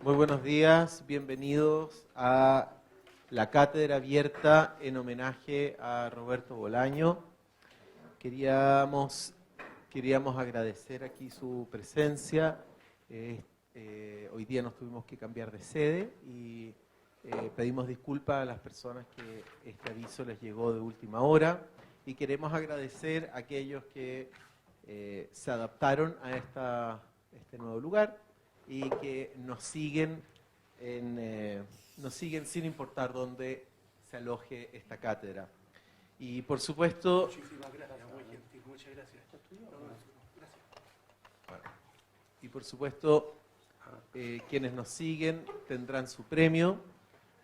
Muy buenos días, bienvenidos a la cátedra abierta en homenaje a Roberto Bolaño. Queríamos agradecer aquí su presencia. Hoy día nos tuvimos que cambiar de sede y pedimos disculpas a las personas que este aviso les llegó de última hora y queremos agradecer a aquellos que se adaptaron a este nuevo lugar y que nos siguen sin importar dónde se aloje esta cátedra. Y por supuesto... Muchísimas gracias, muy gentil, muchas gracias. Bueno, y por supuesto, quienes nos siguen tendrán su premio.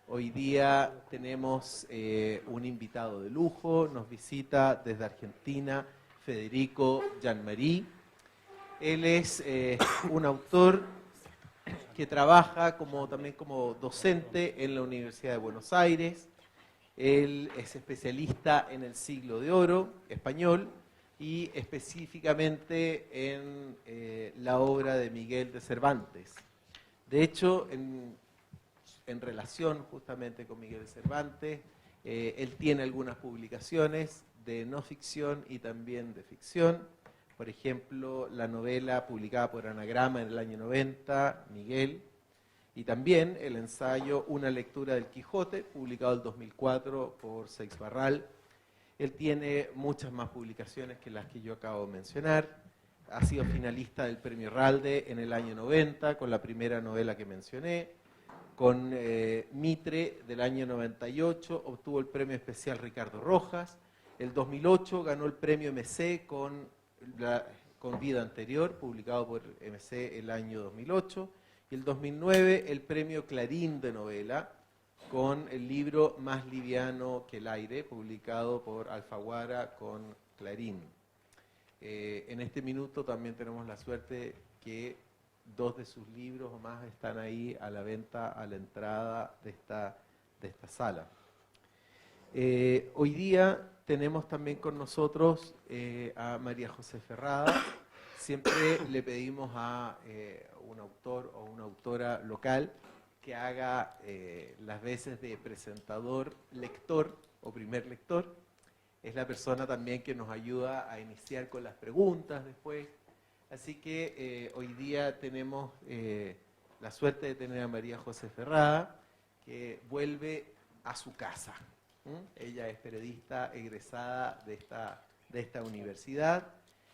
Hoy día tenemos un invitado de lujo, nos visita desde Argentina Federico Jean-Marie. Él es un autor que trabaja también como docente en la Universidad de Buenos Aires. Él es especialista en el Siglo de Oro español y específicamente en la obra de Miguel de Cervantes. De hecho, en relación justamente con Miguel de Cervantes, él tiene algunas publicaciones de no ficción y también de ficción. Por ejemplo, la novela publicada por Anagrama en el año 90, Miguel, y también el ensayo Una lectura del Quijote, publicado en 2004 por Seix Barral. Él tiene muchas más publicaciones que las que yo acabo de mencionar. Ha sido finalista del Premio Ralde en el año 90, con la primera novela que mencioné. Con Mitre del año 98 obtuvo el Premio Especial Ricardo Rojas. El 2008 ganó el Premio MC con Vida Anterior, publicado por MC el año 2008. Y el 2009 el Premio Clarín de novela con el libro Más liviano que el aire, publicado por Alfaguara con Clarín. En este minuto también tenemos la suerte que 2 de sus libros o más están ahí a la venta a la entrada de esta sala. Hoy día tenemos también con nosotros a María José Ferrada. Siempre le pedimos a un autor o una autora local que haga las veces de presentador, lector o primer lector. Es la persona también que nos ayuda a iniciar con las preguntas después. Así que hoy día tenemos la suerte de tener a María José Ferrada, que vuelve a su casa. Ella es periodista egresada de esta universidad.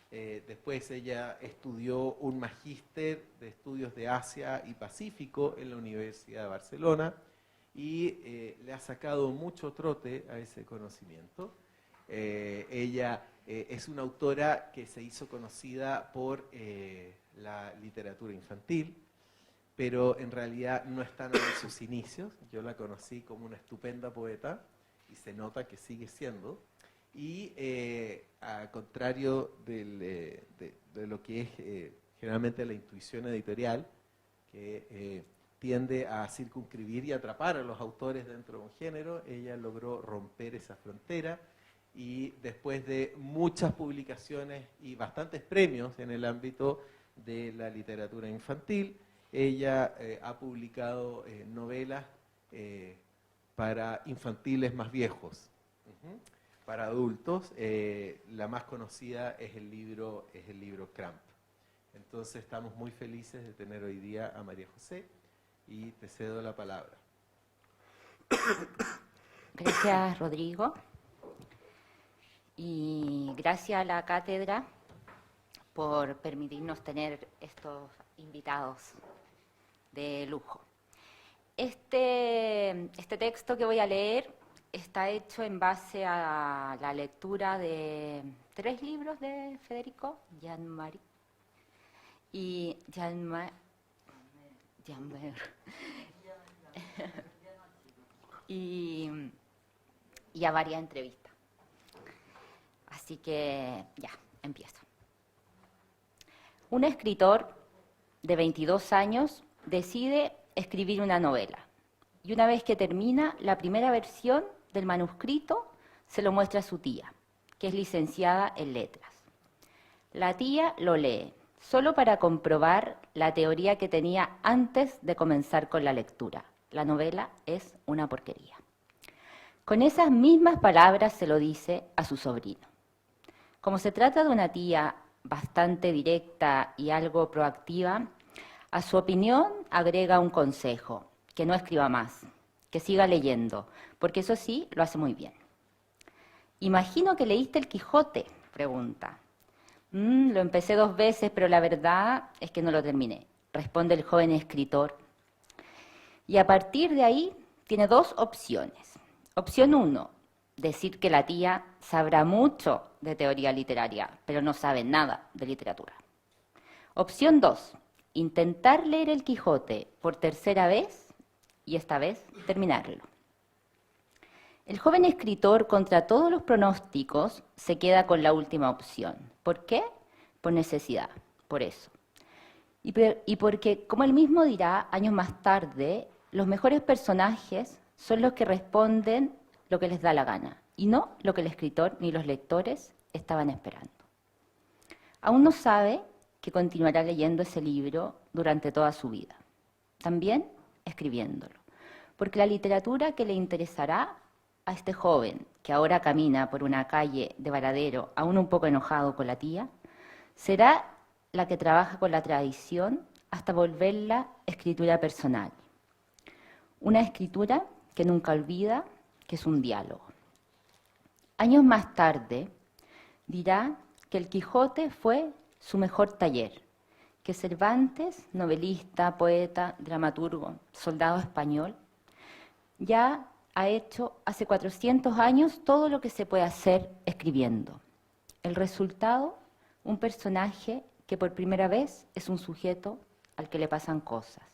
Después ella estudió un magíster de estudios de Asia y Pacífico en la Universidad de Barcelona y le ha sacado mucho trote a ese conocimiento. Ella es una autora que se hizo conocida por la literatura infantil, pero en realidad no están en sus inicios. Yo la conocí como una estupenda poeta y se nota que sigue siendo. Y a contrario de lo que es generalmente la intuición editorial, que tiende a circunscribir y atrapar a los autores dentro de un género, ella logró romper esa frontera y después de muchas publicaciones y bastantes premios en el ámbito de la literatura infantil, ella ha publicado novelas para infantiles más viejos. Para adultos, la más conocida es el libro Cramp. Entonces estamos muy felices de tener hoy día a María José y te cedo la palabra. Gracias, Rodrigo, y gracias a la cátedra por permitirnos tener estos invitados de lujo. Este texto que voy a leer está hecho en base a la lectura de 3 libros de Federico Jean-Marie y y a varias entrevistas. Así que ya, empiezo. Un escritor de 22 años decide escribir una novela y una vez que termina la primera versión del manuscrito, se lo muestra a su tía, que es licenciada en letras. La tía lo lee, solo para comprobar la teoría que tenía antes de comenzar con la lectura. La novela es una porquería. Con esas mismas palabras se lo dice a su sobrino. Como se trata de una tía bastante directa y algo proactiva, a su opinión agrega un consejo: que no escriba más, que siga leyendo, porque eso sí, lo hace muy bien. «Imagino que leíste El Quijote», pregunta. Lo empecé 2 veces, pero la verdad es que no lo terminé», responde el joven escritor. Y a partir de ahí tiene 2 opciones. Opción 1, decir que la tía sabrá mucho de teoría literaria, pero no sabe nada de literatura. Opción 2, intentar leer El Quijote por 3ª vez y esta vez terminarlo. El joven escritor, contra todos los pronósticos, se queda con la última opción. ¿Por qué? Por necesidad, por eso. Y porque, como él mismo dirá años más tarde, los mejores personajes son los que responden lo que les da la gana, y no lo que el escritor ni los lectores estaban esperando. Aún no sabe que continuará leyendo ese libro durante toda su vida, también escribiéndolo, porque la literatura que le interesará a este joven, que ahora camina por una calle de Varadero, aún un poco enojado con la tía, será la que trabaja con la tradición hasta volverla escritura personal. Una escritura que nunca olvida, que es un diálogo. Años más tarde dirá que El Quijote fue su mejor taller, que Cervantes, novelista, poeta, dramaturgo, soldado español, ya ha hecho hace 400 años todo lo que se puede hacer escribiendo. El resultado, un personaje que por primera vez es un sujeto al que le pasan cosas.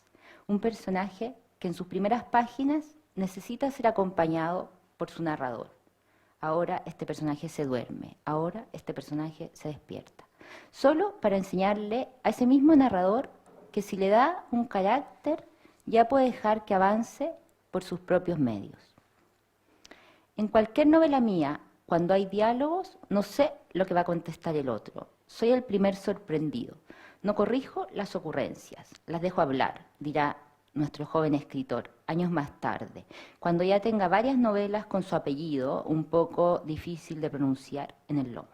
Un personaje que en sus primeras páginas necesita ser acompañado por su narrador. Ahora este personaje se duerme, ahora este personaje se despierta. Solo para enseñarle a ese mismo narrador que si le da un carácter ya puede dejar que avance por sus propios medios. En cualquier novela mía, cuando hay diálogos, no sé lo que va a contestar el otro. Soy el primer sorprendido. No corrijo las ocurrencias, las dejo hablar, dirá nuestro joven escritor, años más tarde, cuando ya tenga varias novelas con su apellido, un poco difícil de pronunciar, en el lomo.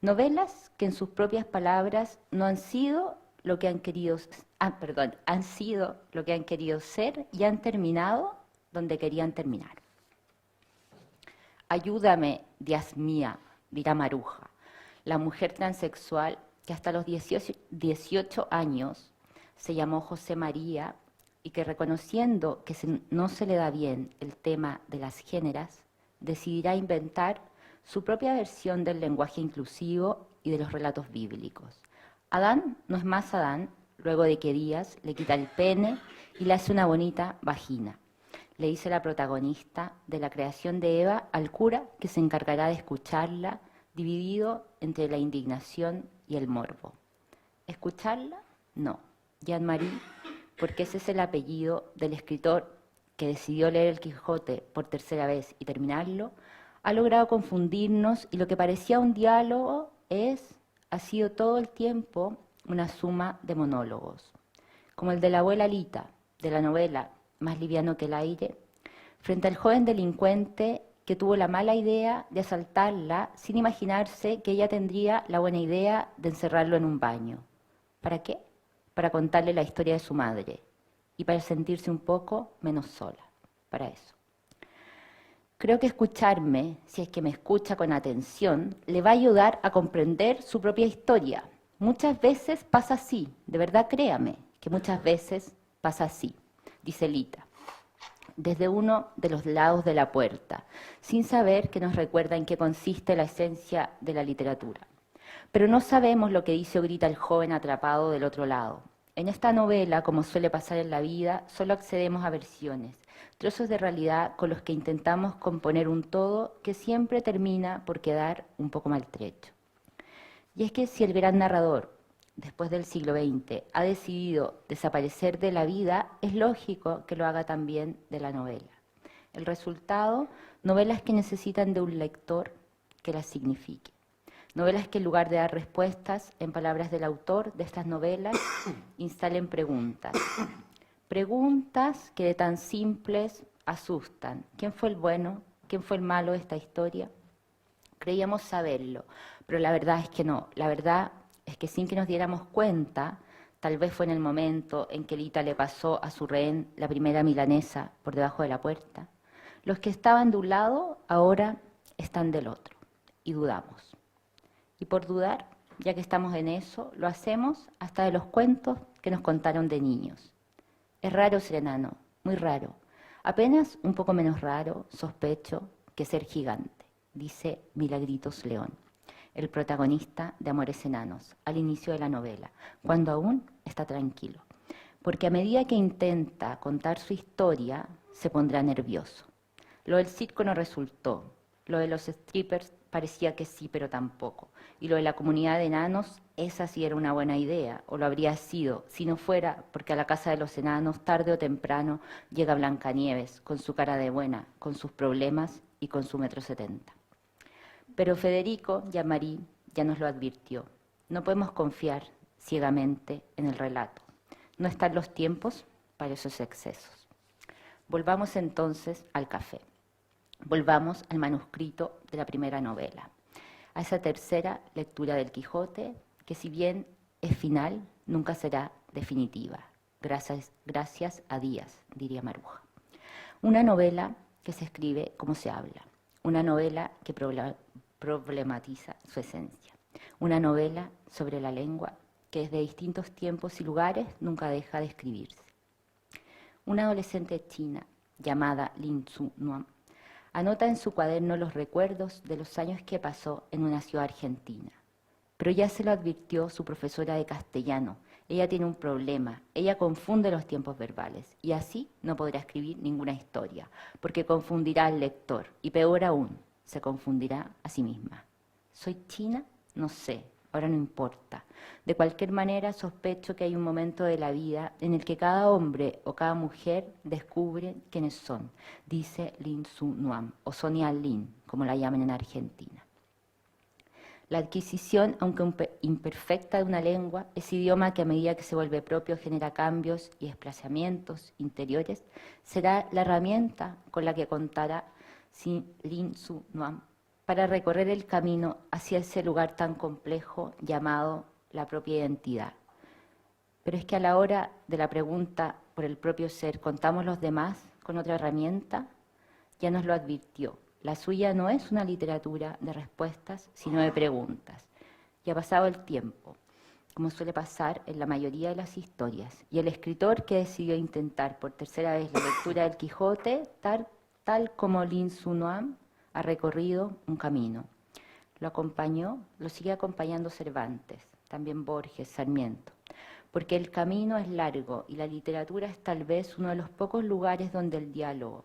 Novelas que en sus propias palabras no han sido lo que han querido, han sido lo que han querido ser y han terminado donde querían terminar. Ayúdame, Dios mía, dirá Maruja, la mujer transexual que hasta los 18 años se llamó José María y que, reconociendo que no se le da bien el tema de las géneras, decidirá inventar su propia versión del lenguaje inclusivo y de los relatos bíblicos. Adán no es más Adán luego de que Díaz le quita el pene y le hace una bonita vagina. Le dice la protagonista de la creación de Eva al cura que se encargará de escucharla, dividido entre la indignación y el morbo. ¿Escucharla? No. Jean-Marie, porque ese es el apellido del escritor que decidió leer El Quijote por 3ª vez y terminarlo, ha logrado confundirnos y lo que parecía un diálogo ha sido todo el tiempo una suma de monólogos. Como el de la abuela Lita, de la novela Más liviano que el aire, frente al joven delincuente que tuvo la mala idea de asaltarla sin imaginarse que ella tendría la buena idea de encerrarlo en un baño. ¿Para qué? Para contarle la historia de su madre y para sentirse un poco menos sola, para eso. Creo que escucharme, si es que me escucha con atención, le va a ayudar a comprender su propia historia. Muchas veces pasa así, de verdad créame, que muchas veces pasa así, dice Lita, desde uno de los lados de la puerta, sin saber que nos recuerda en qué consiste la esencia de la literatura. Pero no sabemos lo que dice o grita el joven atrapado del otro lado. En esta novela, como suele pasar en la vida, solo accedemos a versiones, trozos de realidad con los que intentamos componer un todo que siempre termina por quedar un poco maltrecho. Y es que si el gran narrador, después del siglo XX, ha decidido desaparecer de la vida, es lógico que lo haga también de la novela. El resultado, novelas que necesitan de un lector que las signifique. Novelas que en lugar de dar respuestas, en palabras del autor de estas novelas, instalen preguntas. Preguntas que de tan simples asustan. ¿Quién fue el bueno? ¿Quién fue el malo de esta historia? Creíamos saberlo, pero la verdad es que no. La verdad es que sin que nos diéramos cuenta, tal vez fue en el momento en que Lita le pasó a su rehén la primera milanesa por debajo de la puerta. Los que estaban de un lado ahora están del otro y dudamos. Y por dudar, ya que estamos en eso, lo hacemos hasta de los cuentos que nos contaron de niños. Es raro ser enano, muy raro. Apenas un poco menos raro, sospecho, que ser gigante, dice Milagritos León, el protagonista de Amores Enanos, al inicio de la novela, cuando aún está tranquilo. Porque a medida que intenta contar su historia, se pondrá nervioso. Lo del circo no resultó, lo de los strippers parecía que sí, pero tampoco. Y lo de la comunidad de enanos, esa sí era una buena idea, o lo habría sido, si no fuera porque a la casa de los enanos, tarde o temprano, llega Blancanieves, con su cara de buena, con sus problemas y con su 1,70 m. Pero Federico Gianmarí ya nos lo advirtió. No podemos confiar ciegamente en el relato. No están los tiempos para esos excesos. Volvamos entonces al café. Volvamos al manuscrito de la primera novela, a esa tercera lectura del Quijote, que si bien es final, nunca será definitiva. Gracias a Díaz, diría Maruja. Una novela que se escribe como se habla, una novela que problematiza su esencia, una novela sobre la lengua que desde distintos tiempos y lugares nunca deja de escribirse. Una adolescente china llamada Lin Tzu Nuam anota en su cuaderno los recuerdos de los años que pasó en una ciudad argentina. Pero ya se lo advirtió su profesora de castellano. Ella tiene un problema, ella confunde los tiempos verbales y así no podrá escribir ninguna historia, porque confundirá al lector y peor aún, se confundirá a sí misma. ¿Soy china? No sé, ahora no importa. De cualquier manera sospecho que hay un momento de la vida en el que cada hombre o cada mujer descubre quiénes son, dice Lin Tzu Nuam, o Sonia Lin, como la llaman en Argentina. La adquisición, aunque imperfecta, de una lengua, ese idioma que a medida que se vuelve propio genera cambios y desplazamientos interiores, será la herramienta con la que contará Lin Tzu Nuam para recorrer el camino hacia ese lugar tan complejo llamado la propia identidad. Pero es que a la hora de la pregunta por el propio ser, ¿contamos los demás con otra herramienta? Ya nos lo advirtió. La suya no es una literatura de respuestas, sino de preguntas. Y ha pasado el tiempo, como suele pasar en la mayoría de las historias. Y el escritor que decidió intentar por tercera vez la lectura del Quijote, tal como Lin Tzu Nuam, ha recorrido un camino. Lo sigue acompañando Cervantes, también Borges, Sarmiento. Porque el camino es largo y la literatura es tal vez uno de los pocos lugares donde el diálogo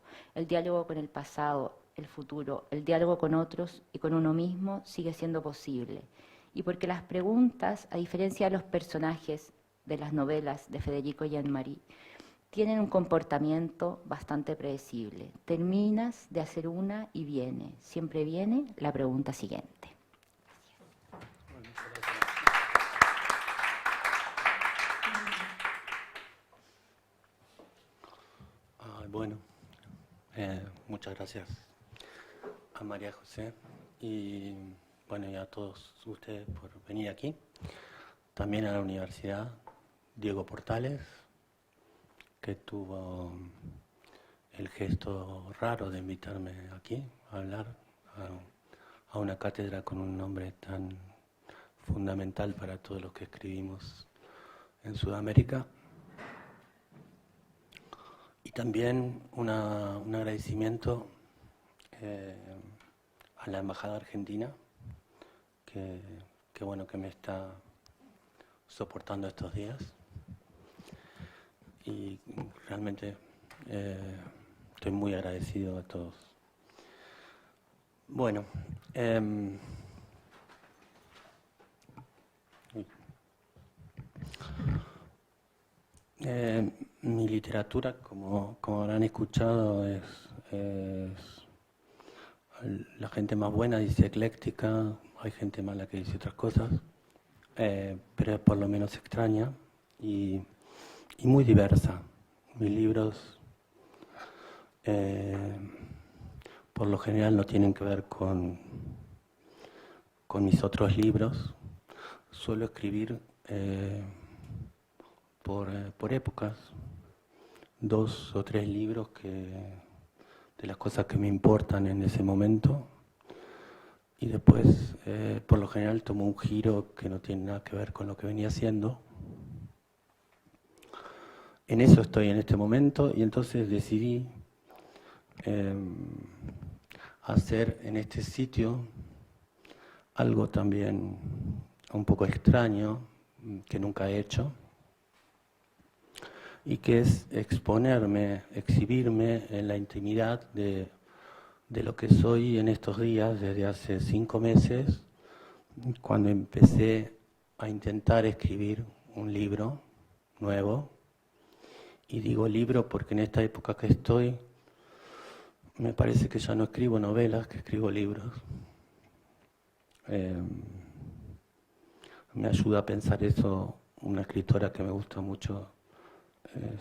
con el pasado, el futuro, el diálogo con otros y con uno mismo sigue siendo posible. Y porque las preguntas, a diferencia de los personajes de las novelas de Federico Gianmarí, tienen un comportamiento bastante predecible. Terminas de hacer una y siempre viene la pregunta siguiente. Bueno, muchas gracias a María José y bueno, y a todos ustedes por venir aquí. También a la Universidad Diego Portales, que tuvo el gesto raro de invitarme aquí a hablar a una cátedra con un nombre tan fundamental para todos los que escribimos en Sudamérica. Y también un agradecimiento a la Embajada Argentina, que bueno, que me está soportando estos días. Y realmente estoy muy agradecido a todos. Bueno, mi literatura, como habrán escuchado, es la gente más buena dice ecléctica, hay gente mala que dice otras cosas, pero es por lo menos extraña y muy diversa. Mis libros, por lo general, no tienen que ver con mis otros libros. Suelo escribir por épocas, 2 o 3 libros de las cosas que me importan en ese momento, y después, por lo general, tomo un giro que no tiene nada que ver con lo que venía haciendo. En eso estoy en este momento, y entonces decidí hacer en este sitio algo también un poco extraño, que nunca he hecho, y que es exponerme, exhibirme en la intimidad de lo que soy en estos días, desde hace 5 meses, cuando empecé a intentar escribir un libro nuevo. Y digo libro porque en esta época que estoy, me parece que ya no escribo novelas, que escribo libros. Me ayuda a pensar eso una escritora que me gusta mucho, es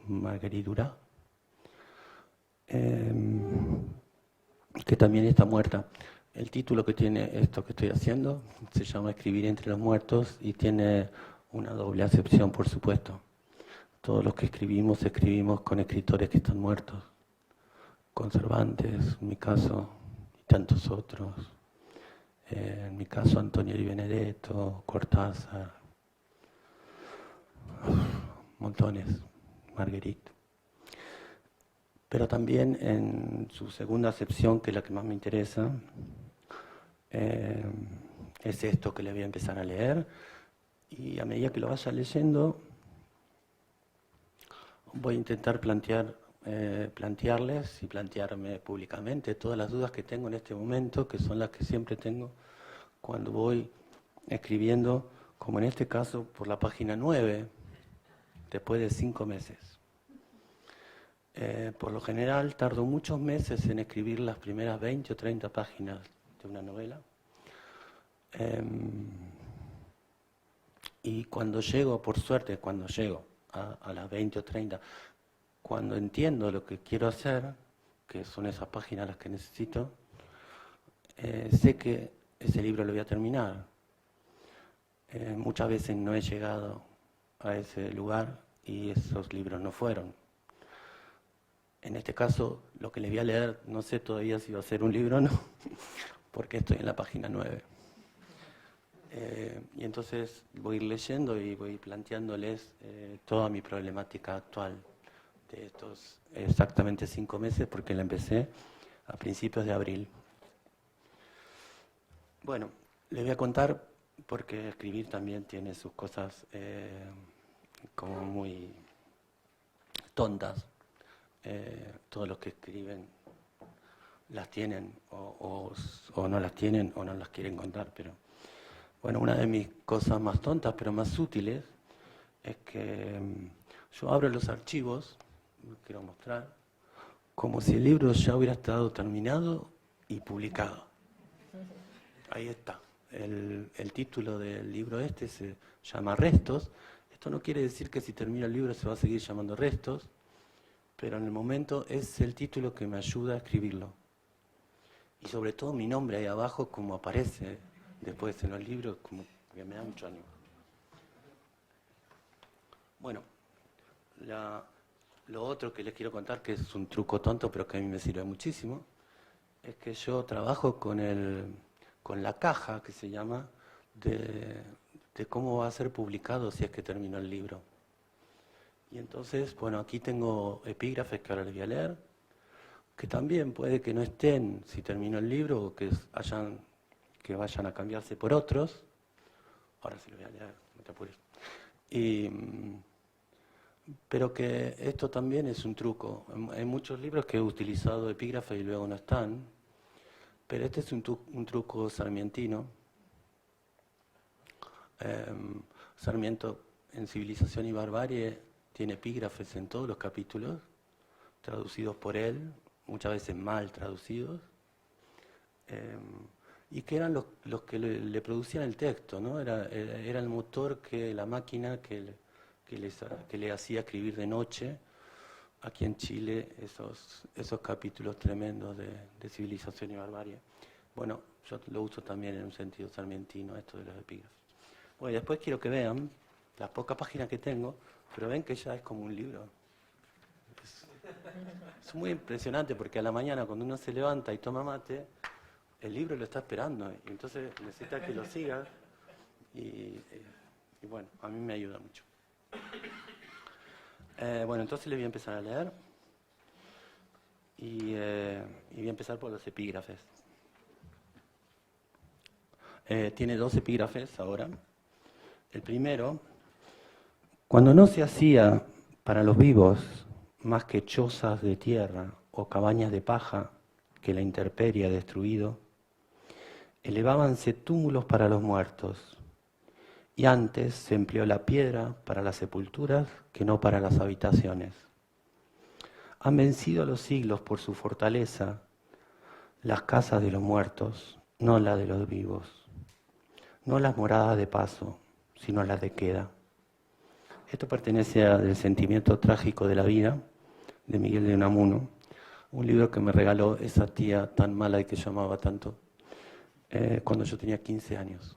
Marguerite Duras, que también está muerta. El título que tiene esto que estoy haciendo se llama Escribir entre los muertos, y tiene una doble acepción, por supuesto. Todos los que escribimos con escritores que están muertos, con Cervantes, en mi caso, y tantos otros. En mi caso, Antonio Di Benedetto, Cortázar, montones, Marguerite. Pero también en su segunda acepción, que es la que más me interesa, es esto que le voy a empezar a leer, y a medida que lo vaya leyendo, voy a intentar plantearles y plantearme públicamente todas las dudas que tengo en este momento, que son las que siempre tengo cuando voy escribiendo, como en este caso, por la página 9, después de 5 meses. Por lo general tardo muchos meses en escribir las primeras 20 o 30 páginas de una novela. Y cuando llego, por suerte, a las 20 o 30, cuando entiendo lo que quiero hacer, que son esas páginas las que necesito, sé que ese libro lo voy a terminar. Muchas veces no he llegado a ese lugar y esos libros no fueron. En este caso, lo que les voy a leer, no sé todavía si va a ser un libro o no, porque estoy en la página 9. Y entonces voy a ir leyendo y voy planteándoles toda mi problemática actual de estos exactamente 5 meses, porque la empecé a principios de abril. Bueno, les voy a contar, porque escribir también tiene sus cosas como muy tontas. Todos los que escriben las tienen o no las tienen o no las quieren contar, pero bueno, una de mis cosas más tontas pero más útiles es que yo abro los archivos, lo quiero mostrar, como si el libro ya hubiera estado terminado y publicado. Ahí está. El título del libro este se llama Restos. Esto no quiere decir que si termina el libro se va a seguir llamando Restos, pero en el momento es el título que me ayuda a escribirlo. Y sobre todo mi nombre ahí abajo, como aparece después en los libros, como que me da mucho ánimo. Bueno, lo otro que les quiero contar, que es un truco tonto, pero que a mí me sirve muchísimo, es que yo trabajo con la caja, que se llama, de cómo va a ser publicado si es que termino el libro. Y entonces, bueno, aquí tengo epígrafes que ahora les voy a leer, que también puede que no estén si termino el libro, o que vayan a cambiarse por otros. Ahora sí los voy a leer, no te apures. Pero que esto también es un truco. Hay muchos libros que he utilizado epígrafes y luego no están, pero este es un truco sarmientino. Sarmiento, en Civilización y Barbarie, tiene epígrafes en todos los capítulos, traducidos por él, muchas veces mal traducidos. y que eran los que le producían el texto, ¿no? Era el motor, la máquina que le hacía escribir de noche, aquí en Chile, esos capítulos tremendos de civilización y barbarie. Bueno, yo lo uso también en un sentido sarmientino, esto de los epígrafes. Bueno, y después quiero que vean las pocas páginas que tengo, pero ven que ya es como un libro. Es muy impresionante porque a la mañana cuando uno se levanta y toma mate, el libro lo está esperando y entonces necesita que lo siga y bueno, a mí me ayuda mucho. Bueno, entonces le voy a empezar a leer y voy a empezar por los epígrafes. Tiene 2 epígrafes ahora. El primero: cuando no se hacía para los vivos más que chozas de tierra o cabañas de paja que la intemperie ha destruido, elevábanse túmulos para los muertos, y antes se empleó la piedra para las sepulturas que no para las habitaciones. Han vencido los siglos por su fortaleza las casas de los muertos, no las de los vivos, no las moradas de paso, sino las de queda. Esto pertenece al sentimiento trágico de la vida, de Miguel de Unamuno, un libro que me regaló esa tía tan mala y que yo amaba tanto, cuando yo tenía 15 años.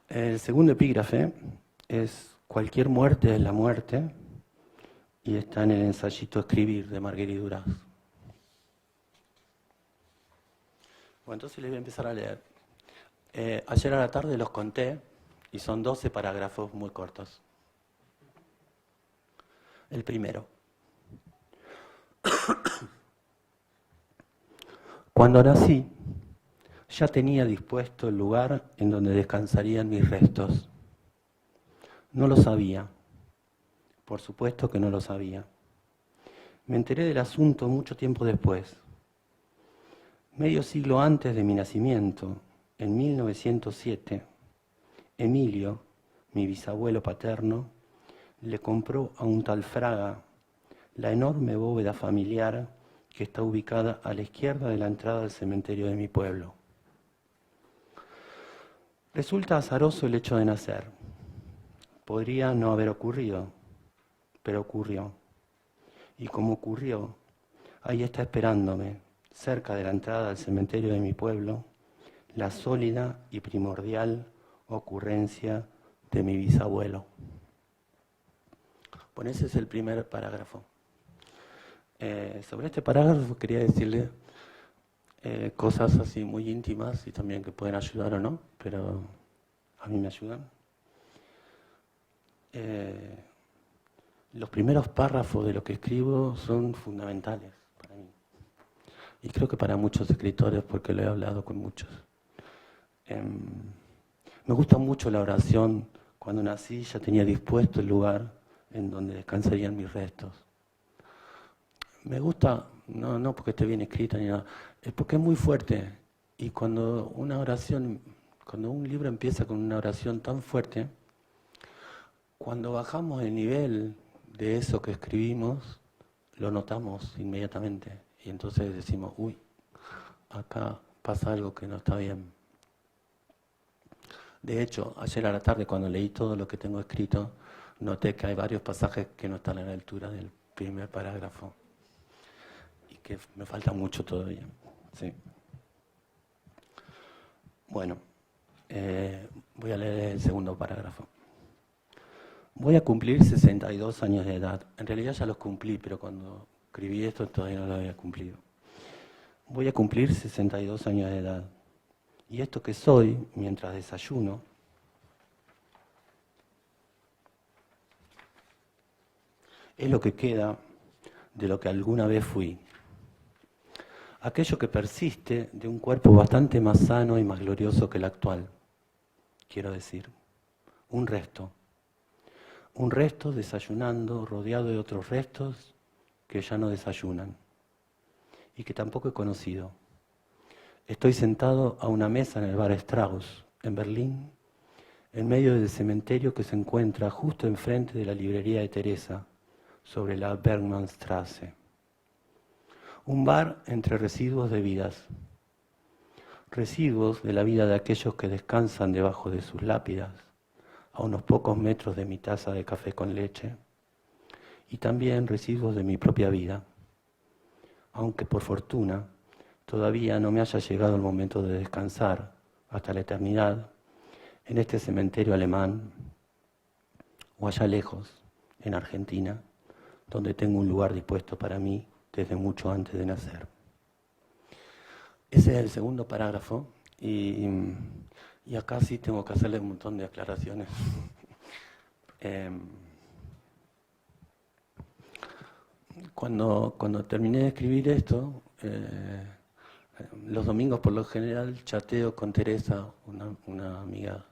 El segundo epígrafe es "Cualquier muerte es la muerte", y está en el ensayito Escribir de Marguerite Duras. Bueno, entonces les voy a empezar a leer. Ayer a la tarde los conté y son 12 parágrafos muy cortos. El primero. Cuando nací, ya tenía dispuesto el lugar en donde descansarían mis restos. No lo sabía. Por supuesto que no lo sabía. Me enteré del asunto mucho tiempo después. Medio siglo antes de mi nacimiento, en 1907, Emilio, mi bisabuelo paterno, le compró a un tal Fraga la enorme bóveda familiar que está ubicada a la izquierda de la entrada del cementerio de mi pueblo. Resulta azaroso el hecho de nacer. Podría no haber ocurrido, pero ocurrió. Y como ocurrió, ahí está esperándome, cerca de la entrada del cementerio de mi pueblo, la sólida y primordial ocurrencia de mi bisabuelo. Bueno, ese es el primer parágrafo. Sobre este parágrafo quería decirle cosas así muy íntimas y también que pueden ayudar o no, pero a mí me ayudan. Los primeros párrafos de lo que escribo son fundamentales para mí. Y creo que para muchos escritores, porque lo he hablado con muchos. Me gusta mucho la oración. Cuando nací ya tenía dispuesto el lugar en donde descansarían mis restos. Me gusta, no porque esté bien escrita ni nada, es porque es muy fuerte. Y cuando un libro empieza con una oración tan fuerte, cuando bajamos el nivel de eso que escribimos, lo notamos inmediatamente. Y entonces decimos, uy, acá pasa algo que no está bien. De hecho, ayer a la tarde, cuando leí todo lo que tengo escrito, noté que hay varios pasajes que no están a la altura del primer parágrafo. Y que me falta mucho todavía. Sí. Bueno, voy a leer el segundo parágrafo. Voy a cumplir 62 años de edad. En realidad ya los cumplí, pero cuando escribí esto todavía no lo había cumplido. Voy a cumplir 62 años de edad. Y esto que soy, mientras desayuno, es lo que queda de lo que alguna vez fui. Aquello que persiste de un cuerpo bastante más sano y más glorioso que el actual. Quiero decir, un resto. Un resto desayunando, rodeado de otros restos que ya no desayunan y que tampoco he conocido. Estoy sentado a una mesa en el bar Strauss, en Berlín, en medio del cementerio que se encuentra justo enfrente de la librería de Teresa, sobre la Bergmannstraße. Un bar entre residuos de vidas, residuos de la vida de aquellos que descansan debajo de sus lápidas, a unos pocos metros de mi taza de café con leche, y también residuos de mi propia vida, aunque por fortuna todavía no me haya llegado el momento de descansar hasta la eternidad en este cementerio alemán o allá lejos, en Argentina, donde tengo un lugar dispuesto para mí desde mucho antes de nacer. Ese es el segundo parágrafo y acá sí tengo que hacerle un montón de aclaraciones. Cuando terminé de escribir esto, los domingos por lo general chateo con Teresa, una amiga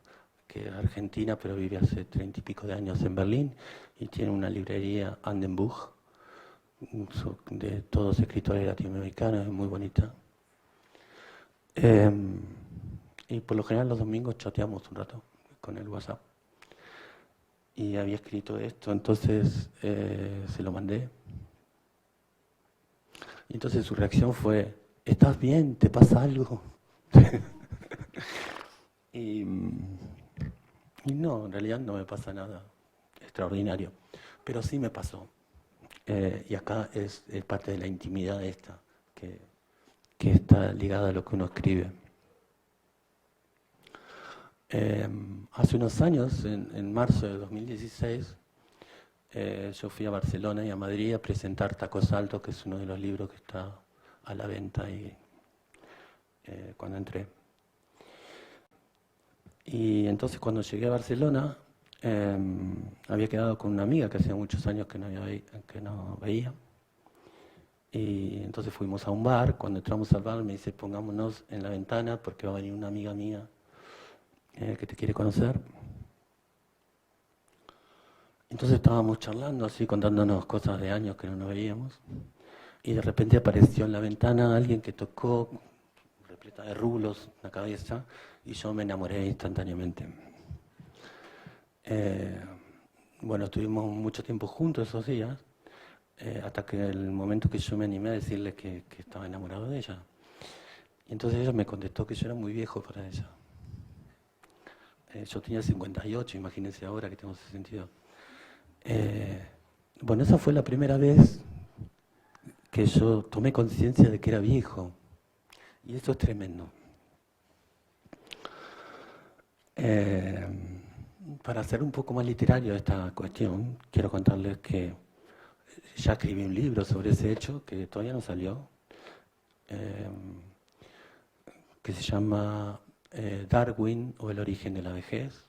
que es argentina pero vive hace 30 y pico de años en Berlín y tiene una librería Andenbuch de todos escritores latinoamericanos, es muy bonita. Y por lo general los domingos chateamos un rato con el WhatsApp. Y había escrito esto, entonces se lo mandé. Y entonces su reacción fue: ¿estás bien? ¿Te pasa algo? y no, en realidad no me pasa nada extraordinario, pero sí me pasó. Y acá es parte de la intimidad esta, que está ligada a lo que uno escribe. Hace unos años, en marzo de 2016, yo fui a Barcelona y a Madrid a presentar Tacos Altos, que es uno de los libros que está a la venta y cuando entré. Y entonces cuando llegué a Barcelona, había quedado con una amiga que hacía muchos años que no veía. Y entonces fuimos a un bar. Cuando entramos al bar me dice: pongámonos en la ventana porque va a venir una amiga mía que te quiere conocer. Entonces estábamos charlando así, contándonos cosas de años que no nos veíamos. Y de repente apareció en la ventana alguien que tocó, repleta de rulos, la cabeza, y yo me enamoré instantáneamente. Bueno, estuvimos mucho tiempo juntos esos días, hasta que el momento que yo me animé a decirle que estaba enamorado de ella. Y entonces ella me contestó que yo era muy viejo para ella. Yo tenía 58, imagínense ahora que tengo 62. Bueno, esa fue la primera vez que yo tomé conciencia de que era viejo. Y eso es tremendo. Para hacer un poco más literario esta cuestión, quiero contarles que ya escribí un libro sobre ese hecho que todavía no salió, que se llama Darwin o el origen de la vejez.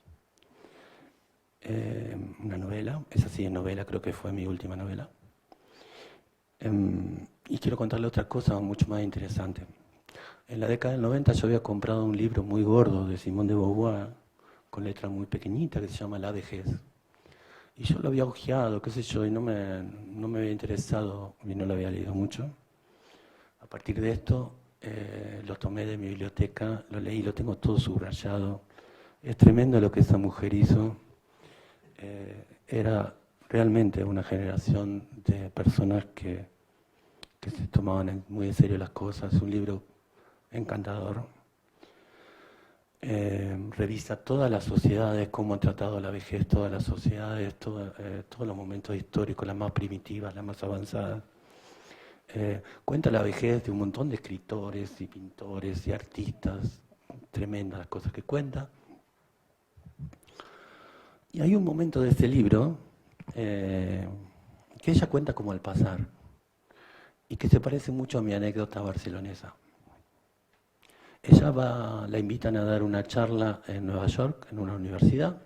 Una novela, esa sí es novela, creo que fue mi última novela. Y quiero contarle otra cosa mucho más interesante. En la década del 90 yo había comprado un libro muy gordo de Simone de Beauvoir, con letra muy pequeñita, que se llama La vejez. Y yo lo había hojeado, qué sé yo, y no me había interesado, y no lo había leído mucho. A partir de esto, lo tomé de mi biblioteca, lo leí, lo tengo todo subrayado. Es tremendo lo que esa mujer hizo. Era realmente una generación de personas que se tomaban muy en serio las cosas. Un libro encantador. Revisa todas las sociedades, cómo han tratado la vejez, todas las sociedades, todos los momentos históricos, las más primitivas, las más avanzadas. Cuenta la vejez de un montón de escritores y pintores y artistas, tremendas las cosas que cuenta. Y hay un momento de este libro que ella cuenta como al pasar y que se parece mucho a mi anécdota barcelonesa. La invitan a dar una charla en Nueva York, en una universidad,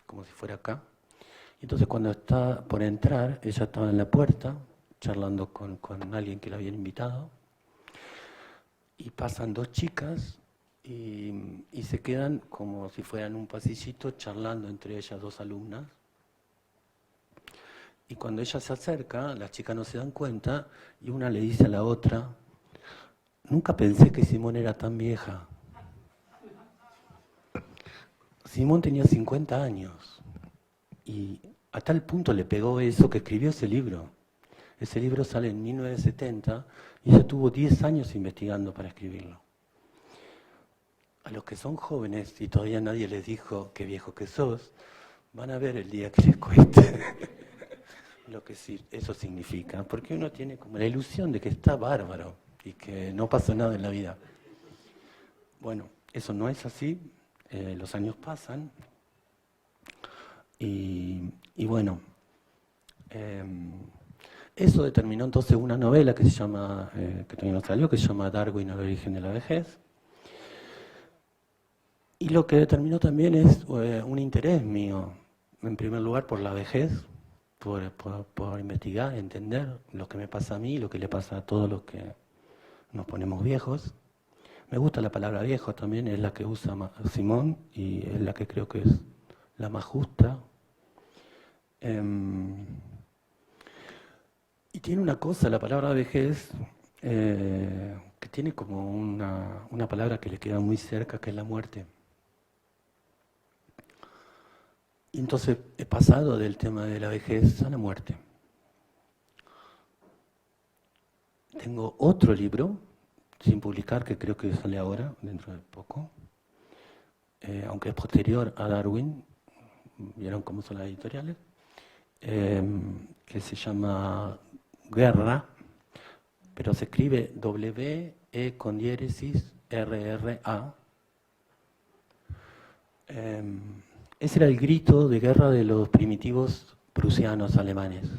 como si fuera acá. Y entonces cuando está por entrar, ella estaba en la puerta, charlando con alguien que la habían invitado. Y pasan dos chicas y se quedan como si fueran un pasillito charlando entre ellas, dos alumnas. Y cuando ella se acerca, las chicas no se dan cuenta y una le dice a la otra: nunca pensé que Simone era tan vieja. Simone tenía 50 años y a tal punto le pegó eso que escribió ese libro. Ese libro sale en 1970 y ella tuvo 10 años investigando para escribirlo. a los que son jóvenes y todavía nadie les dijo qué viejo que sos, van a ver el día que les cueste lo que eso significa, porque uno tiene como la ilusión de que está bárbaro y que no pasó nada en la vida. Bueno, eso no es así, los años pasan y bueno, eso determinó entonces una novela que se llama, que todavía no salió, que se llama Darwin, el origen de la vejez. Y lo que determinó también es un interés mío, en primer lugar por la vejez, por investigar, entender lo que me pasa a mí y lo que le pasa a todos los que nos ponemos viejos. Me gusta la palabra viejo también, es la que usa Simón y es la que creo que es la más justa. Y tiene una cosa, la palabra vejez, que tiene como una palabra que le queda muy cerca, que es la muerte. Y entonces he pasado del tema de la vejez a la muerte. Tengo otro libro, sin publicar, que creo que sale ahora, dentro de poco, aunque es posterior a Darwin, vieron cómo son las editoriales, que se llama Guerra, pero se escribe W-E con diéresis R-R-A. Ese era el grito de guerra de los primitivos prusianos alemanes.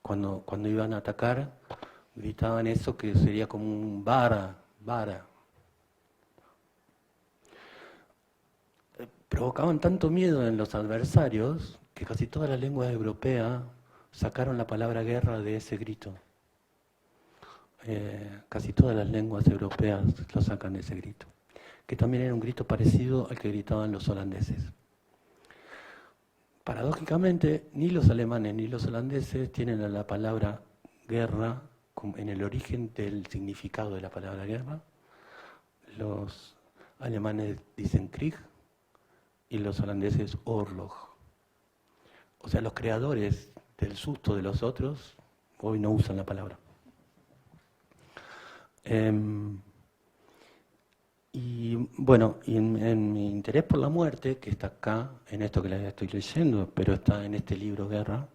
Cuando iban a atacar, gritaban eso que sería como un vara, vara. Provocaban tanto miedo en los adversarios que casi todas las lenguas europeas sacaron la palabra guerra de ese grito. Casi todas las lenguas europeas lo sacan de ese grito, que también era un grito parecido al que gritaban los holandeses. Paradójicamente, ni los alemanes ni los holandeses tienen la palabra guerra en el origen del significado de la palabra guerra. Los alemanes dicen Krieg y los holandeses Oorlog. O sea, los creadores del susto de los otros hoy no usan la palabra. Y bueno, y en mi interés por la muerte, que está acá, en esto que les estoy leyendo, pero está en este libro Guerra,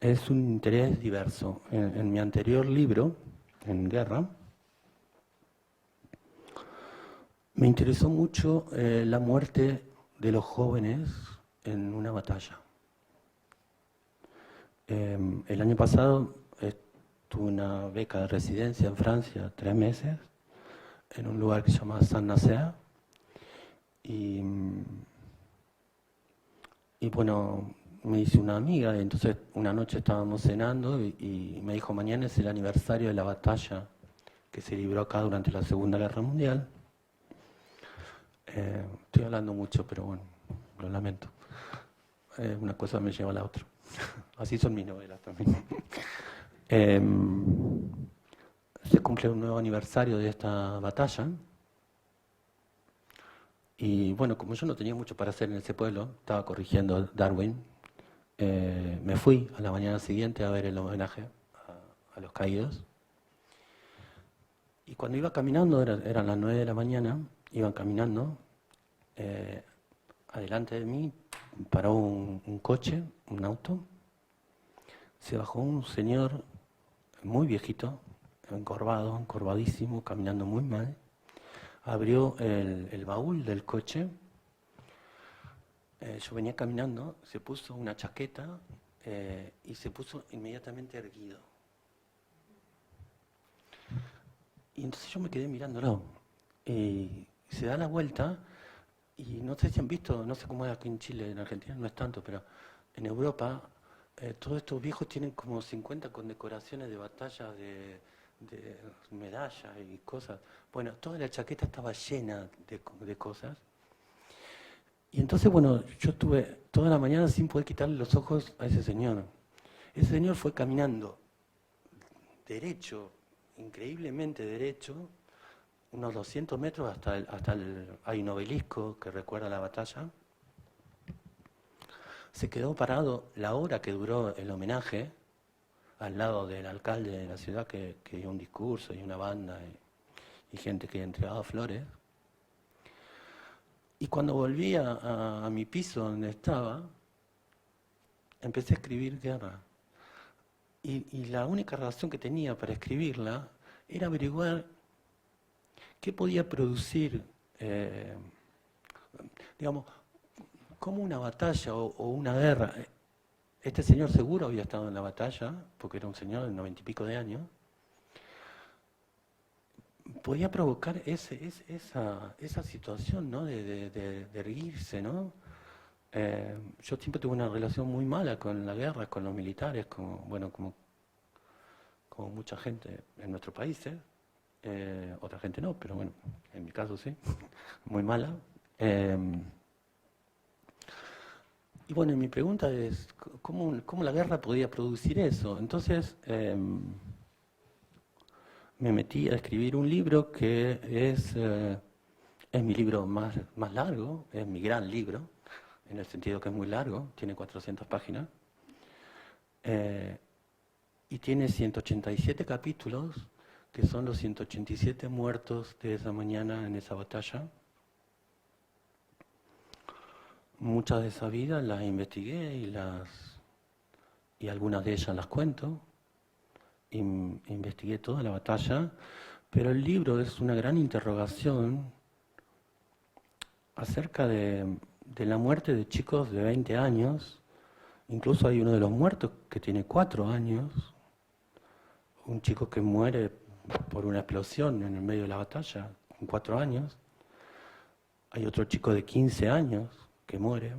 es un interés diverso. En mi anterior libro, en Guerra, me interesó mucho la muerte de los jóvenes en una batalla. El año pasado tuve una beca de residencia en Francia, 3 meses, en un lugar que se llama Saint-Nazaire. Y bueno, me hice una amiga, y entonces una noche estábamos cenando y me dijo, mañana es el aniversario de la batalla que se libró acá durante la Segunda Guerra Mundial. Estoy hablando mucho, pero bueno, lo lamento. Una cosa me lleva a la otra. Así son mis novelas también. Se cumple un nuevo aniversario de esta batalla. Y bueno, como yo no tenía mucho para hacer en ese pueblo, estaba corrigiendo Darwin, me fui a la mañana siguiente a ver el homenaje a los caídos. Y cuando iba caminando, eran las 9 de la mañana, iban caminando, adelante de mí paró un coche, un auto, se bajó un señor muy viejito, encorvadísimo, caminando muy mal, abrió el baúl del coche, yo venía caminando, se puso una chaqueta y se puso inmediatamente erguido. Y entonces yo me quedé mirándolo. Y se da la vuelta y no sé si han visto, no sé cómo es aquí en Chile, en Argentina no es tanto, pero en Europa todos estos viejos tienen como 50 condecoraciones de batallas, de medallas y cosas. Bueno, toda la chaqueta estaba llena de cosas. Y entonces, bueno, yo estuve toda la mañana sin poder quitarle los ojos a ese señor. Ese señor fue caminando derecho, increíblemente derecho, unos 200 metros hay un obelisco que recuerda la batalla. Se quedó parado la hora que duró el homenaje, al lado del alcalde de la ciudad que dio un discurso y una banda y gente que entregaba flores. Y cuando volví a mi piso donde estaba, empecé a escribir guerra. Y la única razón que tenía para escribirla era averiguar qué podía producir, digamos, como una batalla o una guerra. Este señor seguro había estado en la batalla, porque era un señor de 90 y pico de años. Podía provocar esa situación, ¿no? de erguirse, ¿no? Yo siempre tuve una relación muy mala con la guerra, con los militares, como mucha gente en nuestro país, otra gente no, pero bueno, en mi caso sí, muy mala. Y bueno, mi pregunta es, ¿cómo la guerra podía producir eso? Entonces, me metí a escribir un libro que es mi libro más largo, es mi gran libro, en el sentido que es muy largo, tiene 400 páginas, y tiene 187 capítulos, que son los 187 muertos de esa mañana en esa batalla. Muchas de esas vidas las investigué y algunas de ellas las cuento. Investigué toda la batalla, pero el libro es una gran interrogación acerca de la muerte de chicos de 20 años. Incluso hay uno de los muertos que tiene 4 años, un chico que muere por una explosión en el medio de la batalla, con 4 años. Hay otro chico de 15 años que muere.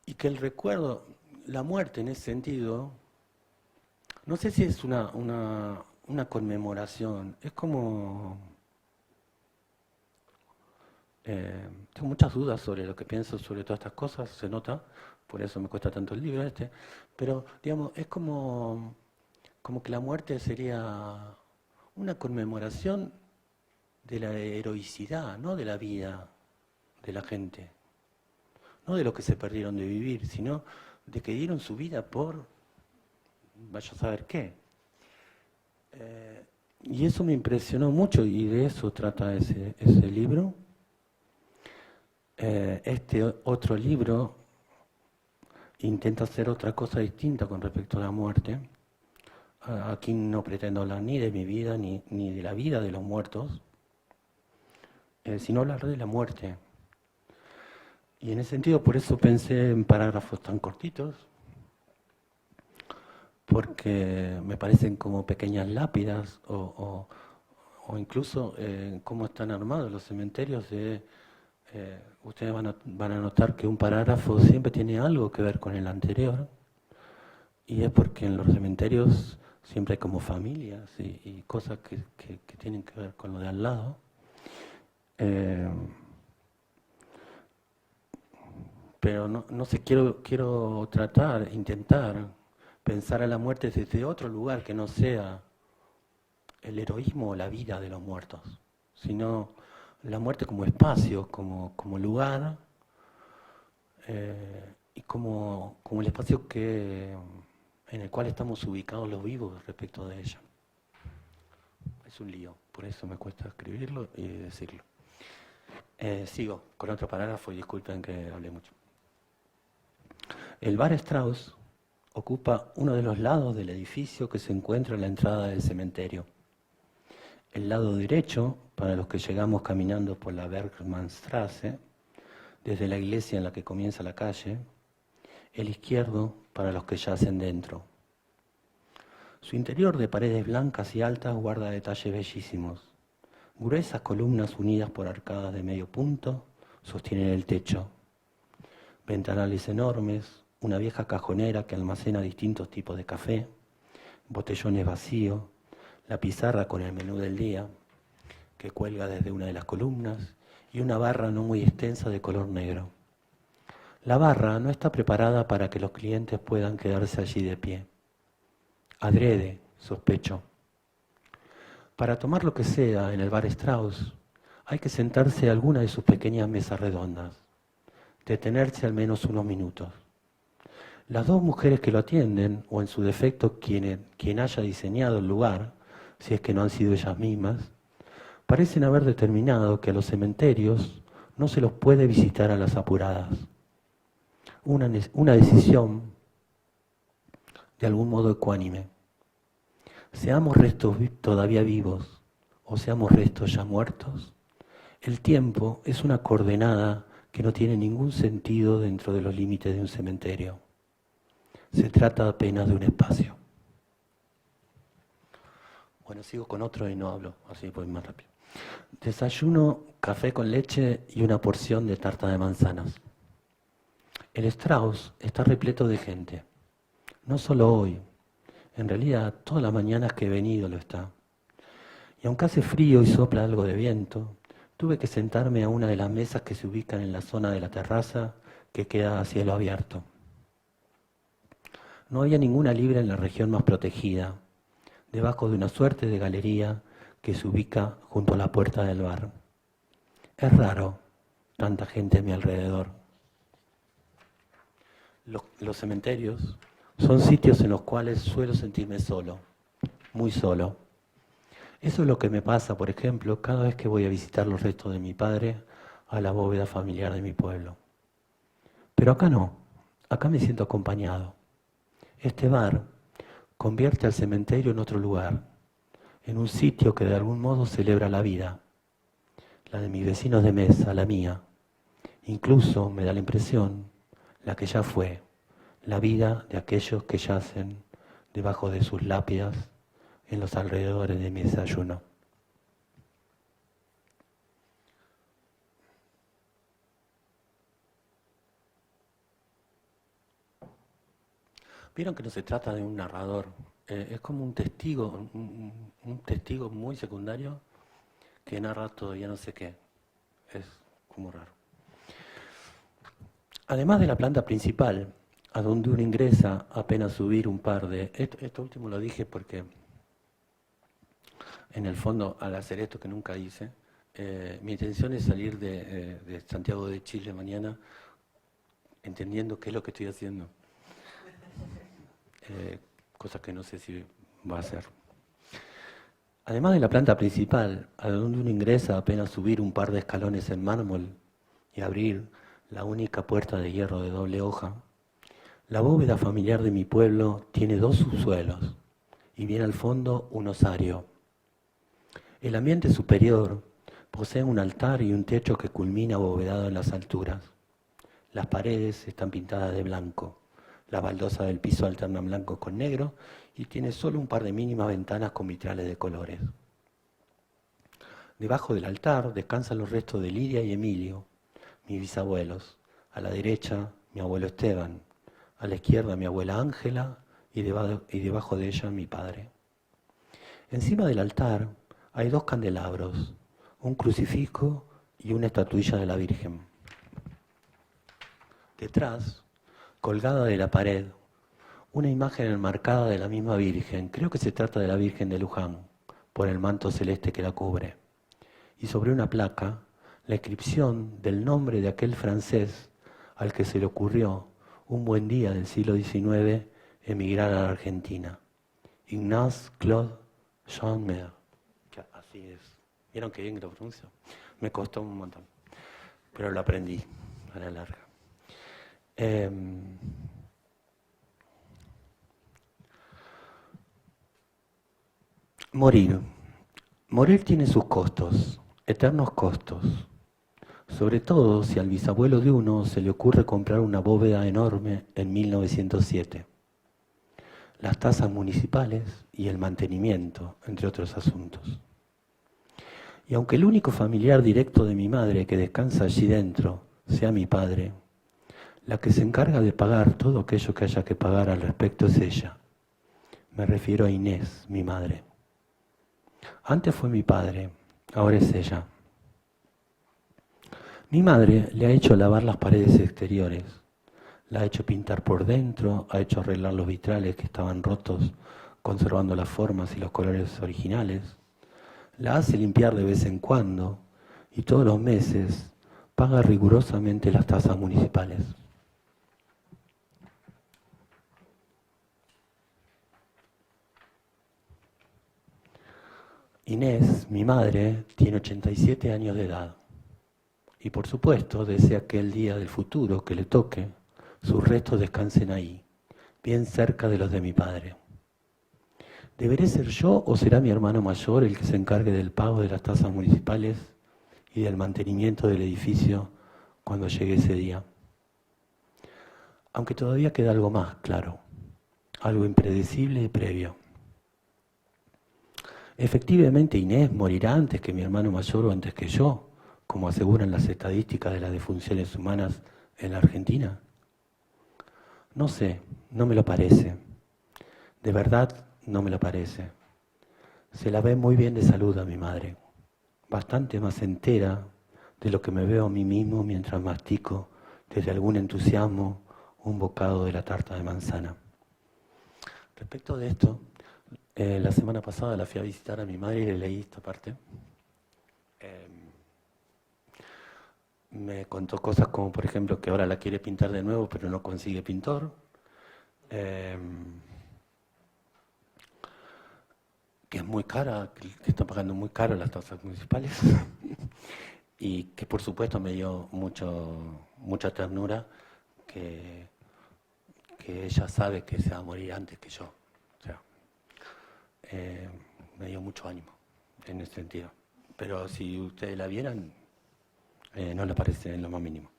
Y que el recuerdo, la muerte en ese sentido, no sé si es una conmemoración, es como... tengo muchas dudas sobre lo que pienso sobre todas estas cosas, se nota, por eso me cuesta tanto el libro pero digamos, es como que la muerte sería una conmemoración de la heroicidad, no de la vida de la gente, no de lo que se perdieron de vivir, sino de que dieron su vida por vaya a saber qué. Y eso me impresionó mucho y de eso trata ese libro. Este otro libro intenta hacer otra cosa distinta con respecto a la muerte. Aquí no pretendo hablar ni de mi vida ni de la vida de los muertos, sino hablar de la muerte. Y en ese sentido, por eso pensé en parágrafos tan cortitos, porque me parecen como pequeñas lápidas o incluso cómo están armados los cementerios. Ustedes van a notar que un parágrafo siempre tiene algo que ver con el anterior, y es porque en los cementerios siempre hay como familias y cosas que tienen que ver con lo de al lado. Pero no sé, quiero intentar pensar a la muerte desde otro lugar que no sea el heroísmo o la vida de los muertos, sino la muerte como espacio, como lugar, y como el espacio en el cual estamos ubicados los vivos respecto de ella. Es un lío, por eso me cuesta escribirlo y decirlo. Sigo con otro parágrafo y disculpen que hablé mucho. El bar Strauss ocupa uno de los lados del edificio que se encuentra en la entrada del cementerio. El lado derecho, para los que llegamos caminando por la Bergmannstraße, desde la iglesia en la que comienza la calle. El izquierdo, para los que yacen dentro. Su interior de paredes blancas y altas guarda detalles bellísimos. Gruesas columnas unidas por arcadas de medio punto sostienen el techo. Ventanales enormes, una vieja cajonera que almacena distintos tipos de café, botellones vacíos, la pizarra con el menú del día, que cuelga desde una de las columnas, y una barra no muy extensa de color negro. La barra no está preparada para que los clientes puedan quedarse allí de pie. Adrede, sospecho. Para tomar lo que sea en el bar Strauss, hay que sentarse a alguna de sus pequeñas mesas redondas, detenerse al menos unos minutos. Las dos mujeres que lo atienden, o en su defecto quien haya diseñado el lugar, si es que no han sido ellas mismas, parecen haber determinado que a los cementerios no se los puede visitar a las apuradas. Una decisión de algún modo ecuánime. Seamos restos todavía vivos o seamos restos ya muertos, el tiempo es una coordenada que no tiene ningún sentido dentro de los límites de un cementerio. Se trata apenas de un espacio. Bueno, sigo con otro y no hablo, así voy más rápido. Desayuno, café con leche y una porción de tarta de manzanas. El Strauss está repleto de gente. No solo hoy, en realidad todas las mañanas que he venido lo está. Y aunque hace frío y sopla algo de viento, tuve que sentarme a una de las mesas que se ubican en la zona de la terraza que queda a cielo abierto. No había ninguna libre en la región más protegida, debajo de una suerte de galería que se ubica junto a la puerta del bar. Es raro, tanta gente a mi alrededor. Los cementerios son sitios en los cuales suelo sentirme solo, muy solo. Eso es lo que me pasa, por ejemplo, cada vez que voy a visitar los restos de mi padre a la bóveda familiar de mi pueblo. Pero acá no, acá me siento acompañado. Este bar convierte al cementerio en otro lugar, en un sitio que de algún modo celebra la vida, la de mis vecinos de mesa, la mía. Incluso me da la impresión, la que ya fue, la vida de aquellos que yacen debajo de sus lápidas en los alrededores de mi desayuno. Vieron que no se trata de un narrador, es como un testigo, un testigo muy secundario que narra todavía no sé qué. Es como raro. Además de la planta principal, a donde uno ingresa apenas subir un par de... Esto último lo dije porque, en el fondo, al hacer esto que nunca hice, mi intención es salir de Santiago de Chile mañana entendiendo qué es lo que estoy haciendo. Cosa que no sé si va a ser. Además de la planta principal, a donde uno ingresa apenas subir un par de escalones en mármol y abrir la única puerta de hierro de doble hoja, la bóveda familiar de mi pueblo tiene dos subsuelos y bien al fondo un osario. El ambiente superior posee un altar y un techo que culmina abovedado en las alturas. Las paredes están pintadas de blanco. La baldosa del piso alterna blanco con negro y tiene solo un par de mínimas ventanas con vitrales de colores. Debajo del altar descansan los restos de Lidia y Emilio, mis bisabuelos. A la derecha, mi abuelo Esteban. A la izquierda, mi abuela Ángela y debajo de ella, mi padre. Encima del altar hay dos candelabros, un crucifijo y una estatuilla de la Virgen. Detrás, colgada de la pared, una imagen enmarcada de la misma Virgen. Creo que se trata de la Virgen de Luján, por el manto celeste que la cubre. Y sobre una placa, la inscripción del nombre de aquel francés al que se le ocurrió, un buen día del siglo XIX, emigrar a la Argentina. Ignace Claude Jean-Mer. Así es. ¿Vieron qué bien que lo pronuncio? Me costó un montón, pero lo aprendí a la larga. Morir. Morir tiene sus costos, eternos costos. Sobre todo si al bisabuelo de uno se le ocurre comprar una bóveda enorme en 1907. Las tasas municipales y el mantenimiento, entre otros asuntos. Y aunque el único familiar directo de mi madre que descansa allí dentro sea mi padre, la que se encarga de pagar todo aquello que haya que pagar al respecto es ella. Me refiero a Inés, mi madre. Antes fue mi padre, ahora es ella. Mi madre le ha hecho lavar las paredes exteriores, la ha hecho pintar por dentro, ha hecho arreglar los vitrales que estaban rotos, conservando las formas y los colores originales, la hace limpiar de vez en cuando y todos los meses paga rigurosamente las tasas municipales. Inés, mi madre, tiene 87 años de edad y por supuesto desea que el día del futuro que le toque, sus restos descansen ahí, bien cerca de los de mi padre. ¿Deberé ser yo o será mi hermano mayor el que se encargue del pago de las tasas municipales y del mantenimiento del edificio cuando llegue ese día? Aunque todavía queda algo más, claro, algo impredecible y previo. Efectivamente, Inés morirá antes que mi hermano mayor o antes que yo, como aseguran las estadísticas de las defunciones humanas en la Argentina. No sé, no me lo parece. De verdad, no me lo parece. Se la ve muy bien de salud a mi madre, bastante más entera de lo que me veo a mí mismo mientras mastico desde algún entusiasmo un bocado de la tarta de manzana. Respecto de esto, la semana pasada la fui a visitar a mi madre y le leí esta parte. Me contó cosas como, por ejemplo, que ahora la quiere pintar de nuevo, pero no consigue pintor. Que es muy cara, que está pagando muy caro las tasas municipales. Y que, por supuesto, me dio mucha ternura que ella sabe que se va a morir antes que yo. O sea, me dio mucho ánimo en ese sentido. Pero si ustedes la vieran, no le parece en lo más mínimo.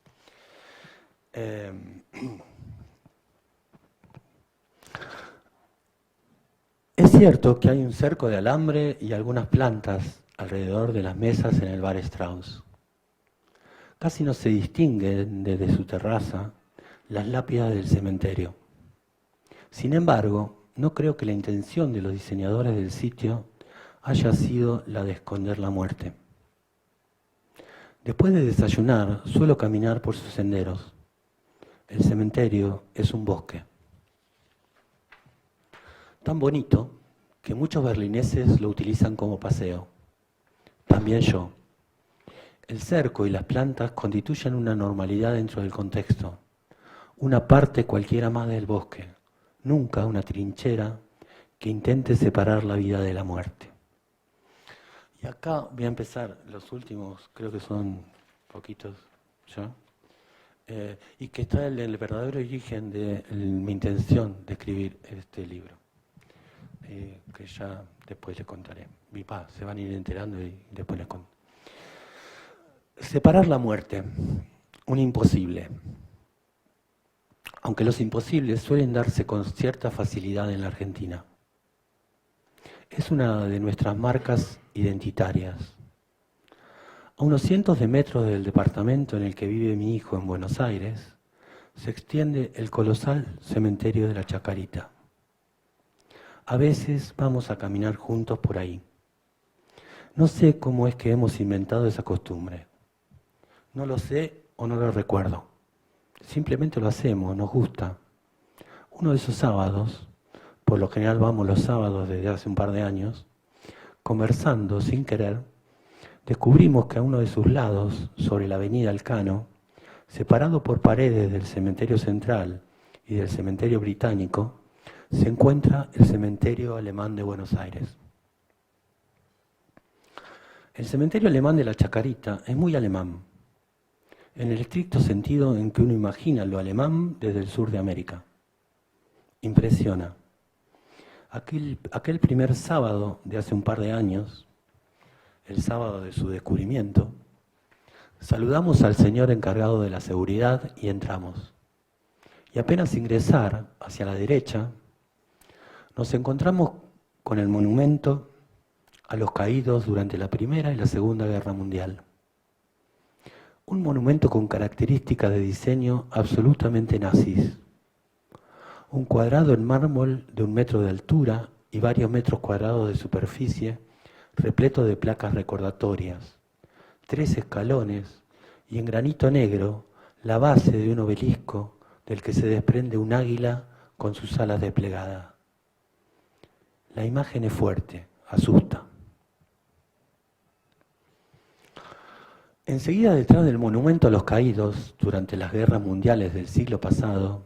Es cierto que hay un cerco de alambre y algunas plantas alrededor de las mesas en el bar Strauss. Casi no se distinguen desde su terraza las lápidas del cementerio. Sin embargo, no creo que la intención de los diseñadores del sitio haya sido la de esconder la muerte. Después de desayunar, suelo caminar por sus senderos. El cementerio es un bosque. Tan bonito que muchos berlineses lo utilizan como paseo. También yo. El cerco y las plantas constituyen una normalidad dentro del contexto, una parte cualquiera más del bosque, nunca una trinchera que intente separar la vida de la muerte. Y acá voy a empezar los últimos, creo que son poquitos ya, y que está el verdadero origen de mi intención de escribir este libro, que ya después les contaré. Se van a ir enterando y después les contaré. Separar la muerte, un imposible. Aunque los imposibles suelen darse con cierta facilidad en la Argentina. Es una de nuestras marcas identitarias. A unos cientos de metros del departamento en el que vive mi hijo en Buenos Aires, se extiende el colosal cementerio de la Chacarita. A veces vamos a caminar juntos por ahí. No sé cómo es que hemos inventado esa costumbre. No lo sé o no lo recuerdo. Simplemente lo hacemos, nos gusta. Uno de esos sábados, por lo general vamos los sábados desde hace un par de años, conversando sin querer, descubrimos que a uno de sus lados, sobre la avenida Elcano, separado por paredes del cementerio central y del cementerio británico, se encuentra el cementerio alemán de Buenos Aires. El cementerio alemán de la Chacarita es muy alemán, en el estricto sentido en que uno imagina lo alemán desde el sur de América. Impresiona. Aquel primer sábado de hace un par de años, el sábado de su descubrimiento, saludamos al señor encargado de la seguridad y entramos. Y apenas ingresar hacia la derecha, nos encontramos con el monumento a los caídos durante la Primera y la Segunda Guerra Mundial. Un monumento con características de diseño absolutamente nazis. Un cuadrado en mármol de 1 metro de altura y varios metros cuadrados de superficie, repleto de placas recordatorias, 3 escalones y en granito negro la base de un obelisco del que se desprende un águila con sus alas desplegadas. La imagen es fuerte, asusta. Enseguida detrás del monumento a los caídos durante las guerras mundiales del siglo pasado,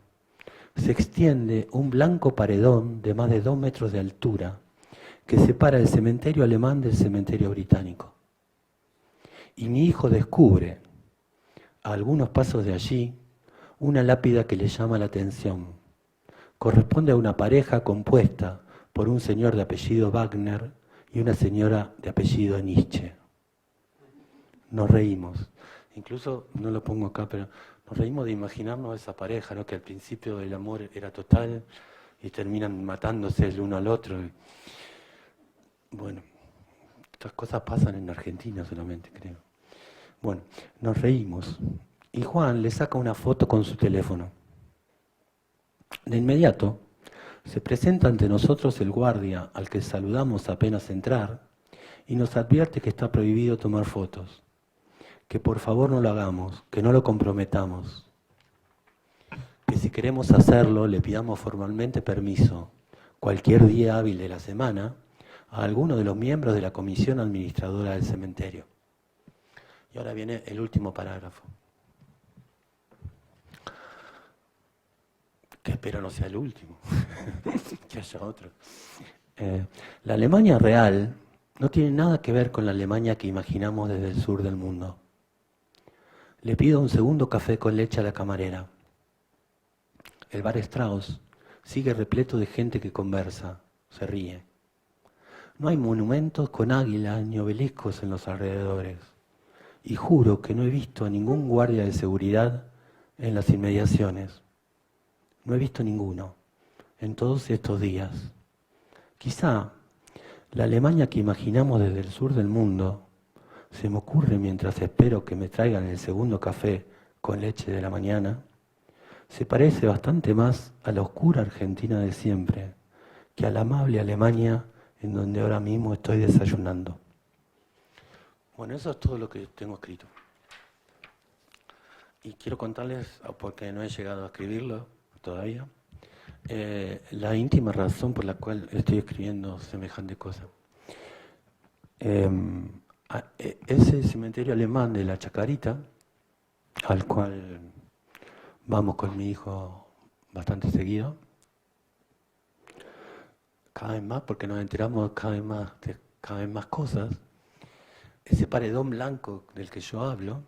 se extiende un blanco paredón de más de 2 metros de altura que separa el cementerio alemán del cementerio británico. Y mi hijo descubre, a algunos pasos de allí, una lápida que le llama la atención. Corresponde a una pareja compuesta por un señor de apellido Wagner y una señora de apellido Nietzsche. Nos reímos. Incluso, no lo pongo acá, pero nos reímos de imaginarnos esa pareja, ¿no? Que al principio el amor era total y terminan matándose el uno al otro. Bueno, estas cosas pasan en Argentina solamente, creo. Bueno, nos reímos. Y Juan le saca una foto con su teléfono. De inmediato, se presenta ante nosotros el guardia al que saludamos apenas entrar y nos advierte que está prohibido tomar fotos, que por favor no lo hagamos, que no lo comprometamos, que si queremos hacerlo le pidamos formalmente permiso, cualquier día hábil de la semana, a alguno de los miembros de la comisión administradora del cementerio. Y ahora viene el último parágrafo, que espero no sea el último, que haya otro. La Alemania real no tiene nada que ver con la Alemania que imaginamos desde el sur del mundo. Le pido un segundo café con leche a la camarera. El bar Strauss sigue repleto de gente que conversa, se ríe. No hay monumentos con águilas ni obeliscos en los alrededores. Y juro que no he visto a ningún guardia de seguridad en las inmediaciones. No he visto ninguno en todos estos días. Quizá la Alemania que imaginamos desde el sur del mundo, se me ocurre mientras espero que me traigan el segundo café con leche de la mañana, se parece bastante más a la oscura Argentina de siempre que a la amable Alemania en donde ahora mismo estoy desayunando. Bueno, eso es todo lo que tengo escrito. Y quiero contarles, porque no he llegado a escribirlo todavía, la íntima razón por la cual estoy escribiendo semejante cosa. Ese cementerio alemán de la Chacarita, al cual vamos con mi hijo bastante seguido, cada vez más, porque nos enteramos de cada vez más cosas. Ese paredón blanco del que yo hablo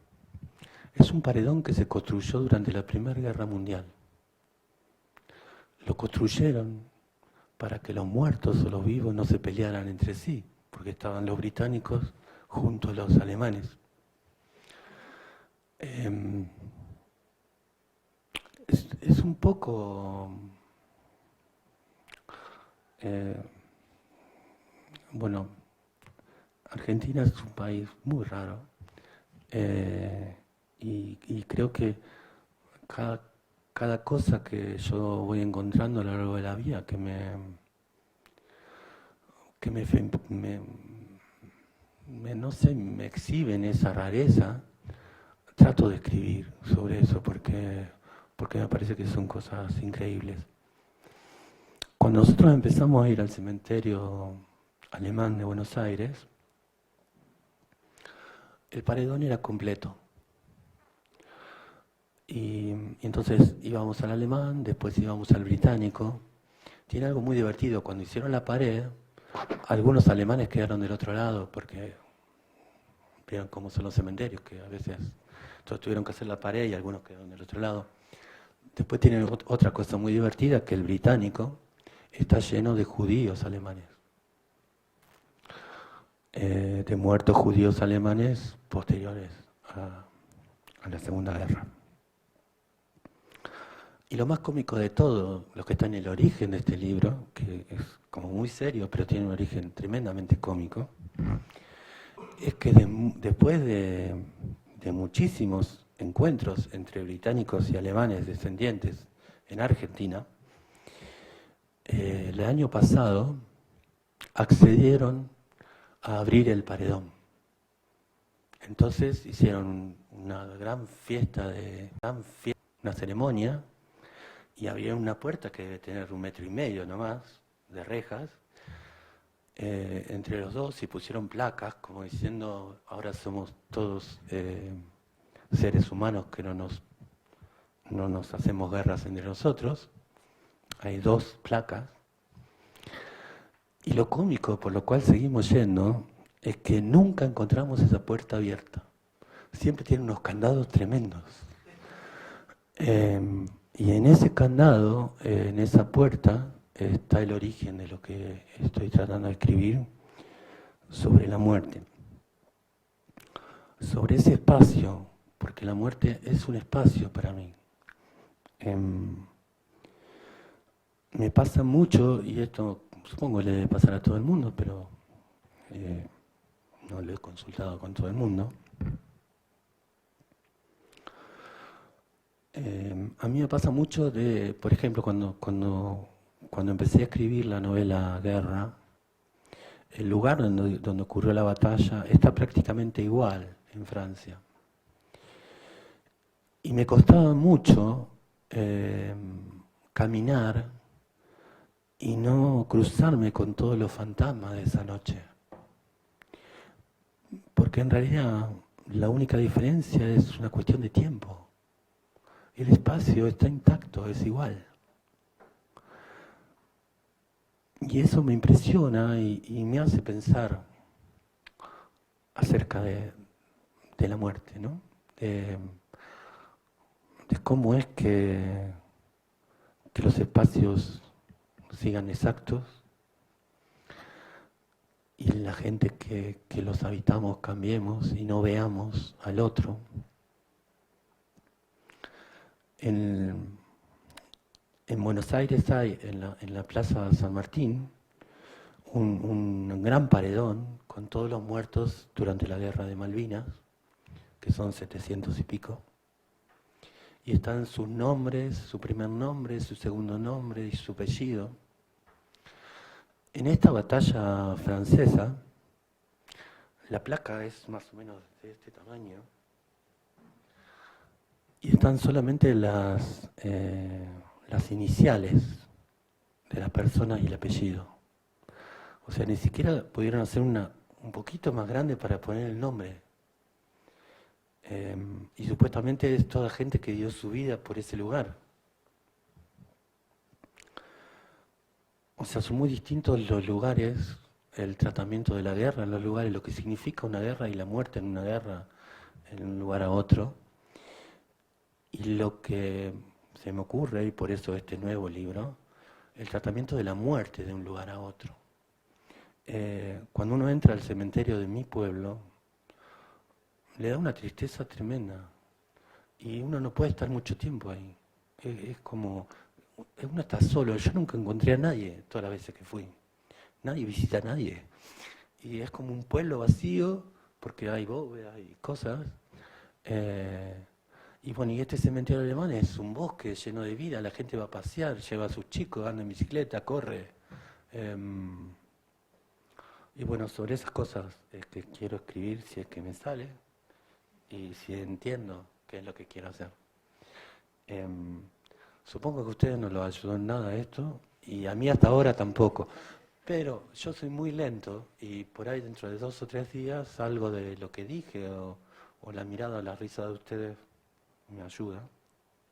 es un paredón que se construyó durante la Primera Guerra Mundial. Lo construyeron para que los muertos o los vivos no se pelearan entre sí, porque estaban los británicos junto a los alemanes. Es un poco... bueno, Argentina es un país muy raro y creo que cada cosa que yo voy encontrando a lo largo de la vida que me exhiben esa rareza, trato de escribir sobre eso porque me parece que son cosas increíbles. Cuando nosotros empezamos a ir al cementerio alemán de Buenos Aires, el paredón era completo. Y entonces íbamos al alemán, después íbamos al británico. Tiene algo muy divertido, cuando hicieron la pared, algunos alemanes quedaron del otro lado, porque vieron cómo son los cementerios, que a veces todos tuvieron que hacer la pared y algunos quedaron del otro lado. Después tienen otra cosa muy divertida, que el británico está lleno de judíos alemanes, de muertos judíos alemanes posteriores a la Segunda Guerra. Y lo más cómico de todo, lo que está en el origen de este libro, que es como muy serio, pero tiene un origen tremendamente cómico, es que después de muchísimos encuentros entre británicos y alemanes descendientes en Argentina, el año pasado accedieron a abrir el paredón. Entonces hicieron una gran fiesta, una ceremonia, y abrieron una puerta que debe tener 1,5 metros nomás, de rejas, entre los dos, y pusieron placas como diciendo, ahora somos todos seres humanos que no nos hacemos guerras entre nosotros. Hay 2 placas. Y lo cómico por lo cual seguimos yendo es que nunca encontramos esa puerta abierta. Siempre tiene unos candados tremendos. Y en ese candado, en esa puerta, está el origen de lo que estoy tratando de escribir sobre la muerte. Sobre ese espacio, porque la muerte es un espacio para mí. Me pasa mucho, y esto supongo le debe pasar a todo el mundo, pero no lo he consultado con todo el mundo. A mí me pasa mucho de, por ejemplo, cuando empecé a escribir la novela Guerra, el lugar donde ocurrió la batalla está prácticamente igual en Francia. Y me costaba mucho caminar y no cruzarme con todos los fantasmas de esa noche. Porque en realidad la única diferencia es una cuestión de tiempo. El espacio está intacto, es igual. Y eso me impresiona y me hace pensar acerca de la muerte, ¿no? De cómo es que los espacios sigan exactos y la gente que los habitamos cambiemos y no veamos al otro. En Buenos Aires hay, en la Plaza San Martín, un gran paredón con todos los muertos durante la Guerra de Malvinas, que son 700 y pico. Y están sus nombres, su primer nombre, su segundo nombre y su apellido. En esta batalla francesa, la placa es más o menos de este tamaño. Y están solamente las iniciales de las personas y el apellido. O sea, ni siquiera pudieron hacer una un poquito más grande para poner el nombre. Y supuestamente es toda gente que dio su vida por ese lugar. O sea, son muy distintos los lugares, el tratamiento de la guerra en los lugares, lo que significa una guerra y la muerte en una guerra, en un lugar a otro. Y lo que se me ocurre, y por eso este nuevo libro, el tratamiento de la muerte de un lugar a otro. Cuando uno entra al cementerio de mi pueblo, le da una tristeza tremenda. Y uno no puede estar mucho tiempo ahí. Es como, uno está solo. Yo nunca encontré a nadie todas las veces que fui. Nadie visita a nadie. Y es como un pueblo vacío, porque hay bóvedas y cosas. Y bueno, y este cementerio alemán es un bosque lleno de vida. La gente va a pasear, lleva a sus chicos, anda en bicicleta, corre. Y bueno, sobre esas cosas es que quiero escribir si es que me sale y si entiendo qué es lo que quiero hacer. Supongo que a ustedes no los ayudó en nada esto y a mí hasta ahora tampoco. Pero yo soy muy lento y por ahí dentro de 2 o 3 días algo de lo que dije o la mirada o la risa de ustedes me ayuda.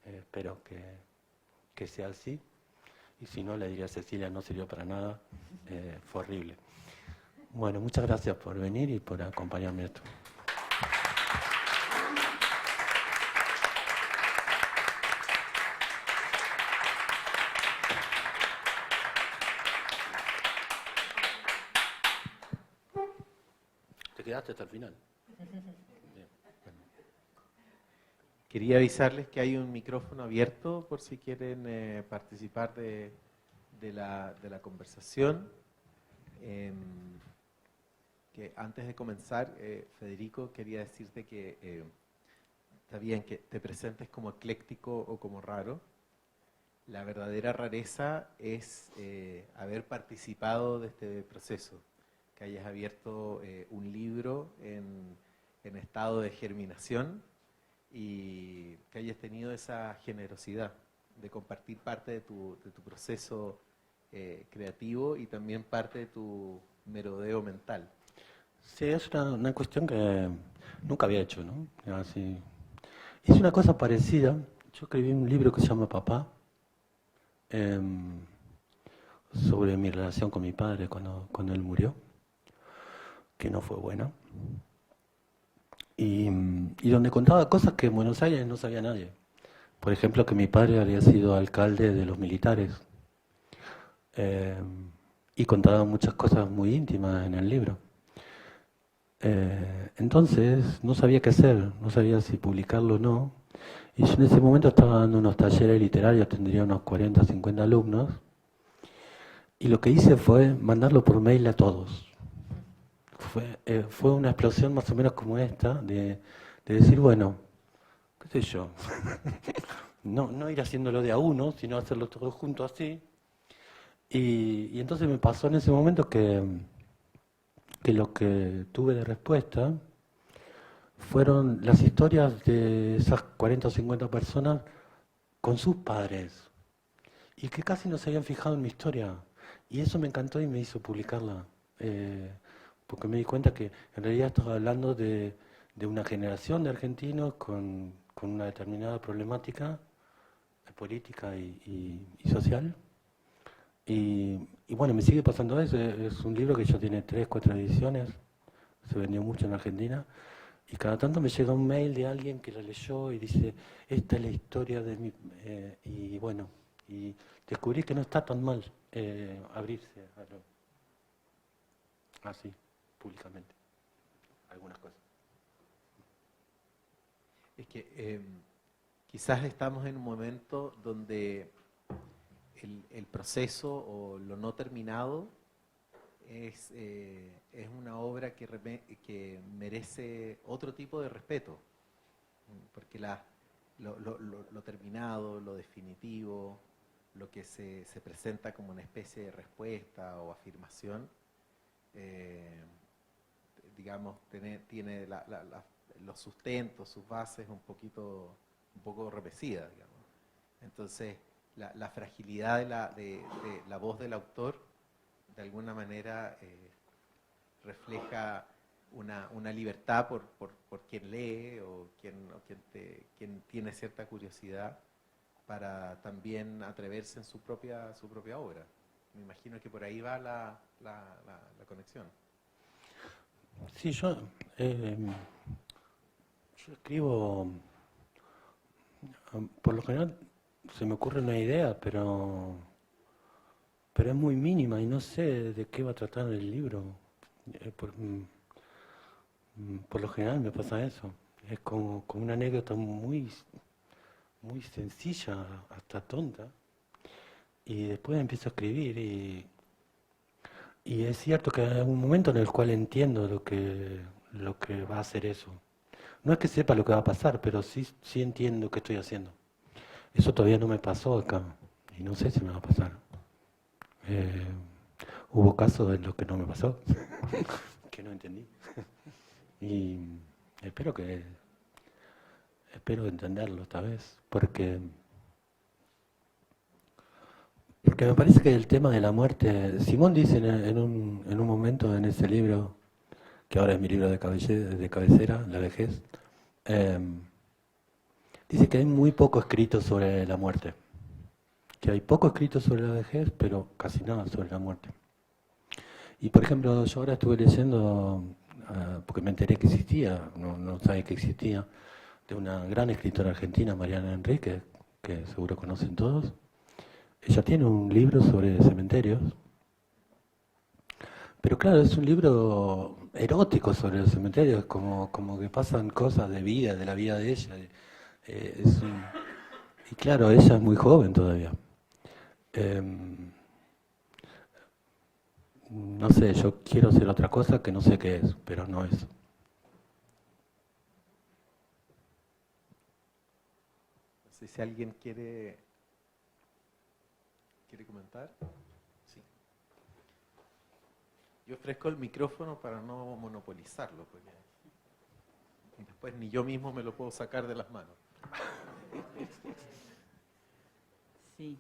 Espero que sea así. Y si no, le diría a Cecilia, no sirvió para nada. Fue horrible. Bueno, muchas gracias por venir y por acompañarme a esto. ¿Te quedaste hasta el final? Bien. Bueno. Quería avisarles que hay un micrófono abierto por si quieren participar de la conversación. Que antes de comenzar, Federico, quería decirte que está bien que te presentes como ecléctico o como raro. La verdadera rareza es haber participado de este proceso, que hayas abierto un libro en estado de germinación y que hayas tenido esa generosidad de compartir parte de tu proceso creativo y también parte de tu merodeo mental. Sí, es una cuestión que nunca había hecho, ¿no? Así. Hice una cosa parecida. Yo escribí un libro que se llama Papá. sobre mi relación con mi padre cuando él murió, que no fue buena. Y donde contaba cosas que en Buenos Aires no sabía nadie. Por ejemplo, que mi padre había sido alcalde de los militares. Eh, y contaba muchas cosas muy íntimas en el libro. Entonces no sabía qué hacer, no sabía si publicarlo o no. Y yo en ese momento estaba dando unos talleres literarios, tendría unos 40 o 50 alumnos. Y lo que hice fue mandarlo por mail a todos. Fue una explosión más o menos como esta, de decir, bueno, qué sé yo, no ir haciéndolo de a uno, sino hacerlo todos juntos así. Y entonces me pasó en ese momento que lo que tuve de respuesta fueron las historias de esas 40 o 50 personas con sus padres y que casi no se habían fijado en mi historia. Y eso me encantó y me hizo publicarla, porque me di cuenta que en realidad estaba hablando de una generación de argentinos con una determinada problemática política y social. Y bueno, me sigue pasando eso. Es un libro que ya tiene 3, 4 ediciones, se vendió mucho en Argentina. Y cada tanto me llega un mail de alguien que lo leyó y dice, esta es la historia de mi... y bueno, y descubrí que no está tan mal abrirse así, públicamente, algunas cosas. Es que quizás estamos en un momento donde el proceso o lo no terminado es una obra que merece otro tipo de respeto, porque lo terminado, lo definitivo, lo que se presenta como una especie de respuesta o afirmación, eh, digamos, tiene los sustentos, sus bases un poco repecidas, digamos. Entonces, la fragilidad de la voz del autor, de alguna manera, refleja una libertad por quien lee o quien tiene cierta curiosidad para también atreverse en su propia obra. Me imagino que por ahí va la conexión. Sí, yo escribo, por lo general se me ocurre una idea, pero es muy mínima y no sé de qué va a tratar el libro. Por lo general me pasa eso. Es como una anécdota muy sencilla, hasta tonta. Y después empiezo a escribir y es cierto que hay un momento en el cual entiendo lo que va a hacer eso. No es que sepa lo que va a pasar, pero sí entiendo qué estoy haciendo. Eso todavía no me pasó acá y no sé si me va a pasar. Eh, Hubo casos en los que no me pasó, que no entendí. Y espero espero entenderlo esta vez, porque me parece que el tema de la muerte, Simón dice en un momento en ese libro, que ahora es mi libro de cabecera, La vejez, dice que hay muy poco escrito sobre la muerte, que hay poco escrito sobre la vejez, pero casi nada sobre la muerte. Y por ejemplo, yo ahora estuve leyendo, porque me enteré que existía, no sabía que existía, de una gran escritora argentina, Mariana Enríquez, que seguro conocen todos. Ella tiene un libro sobre cementerios, pero claro, es un libro erótico sobre los cementerios, como que pasan cosas de la vida de ella. Y claro, ella es muy joven todavía. No sé, yo quiero hacer otra cosa que no sé qué es, pero no es. No sé si alguien quiere comentar. Sí. Yo ofrezco el micrófono para no monopolizarlo, porque después ni yo mismo me lo puedo sacar de las manos. Sí.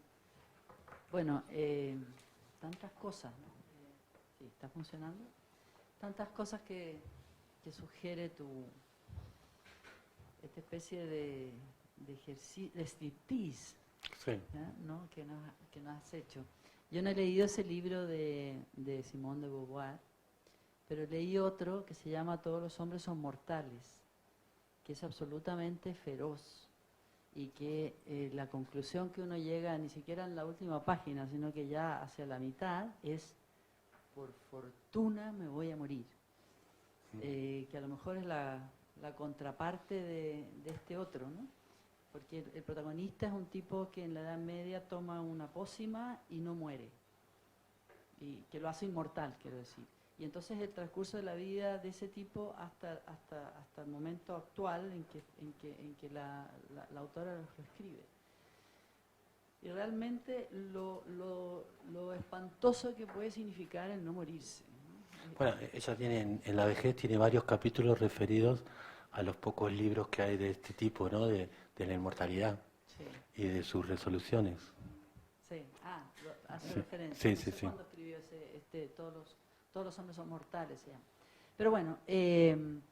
Bueno, tantas cosas, ¿no? Sí, ¿está funcionando? Tantas cosas que sugiere esta especie de ejercicio, de striptease, Sí. ¿no? que nos has hecho. Yo no he leído ese libro de Simone de Beauvoir, pero leí otro que se llama Todos los hombres son mortales, que es absolutamente feroz y que la conclusión que uno llega ni siquiera en la última página, sino que ya hacia la mitad es: por fortuna me voy a morir. Que a lo mejor es la contraparte de este otro, ¿no? Porque el protagonista es un tipo que en la Edad Media toma una pócima y no muere, y que lo hace inmortal, quiero decir. Y entonces el transcurso de la vida de ese tipo hasta el momento actual en que la autora lo escribe. Y realmente lo espantoso que puede significar el no morirse, ¿no? Bueno, ella tiene, en La vejez tiene varios capítulos referidos a los pocos libros que hay de este tipo, ¿no? De la inmortalidad Sí, y de sus resoluciones. sí. Hace Sí, referencia. sí, No sí, sé sí. cuándo escribió todos los hombres son mortales, se llama. Pero bueno, en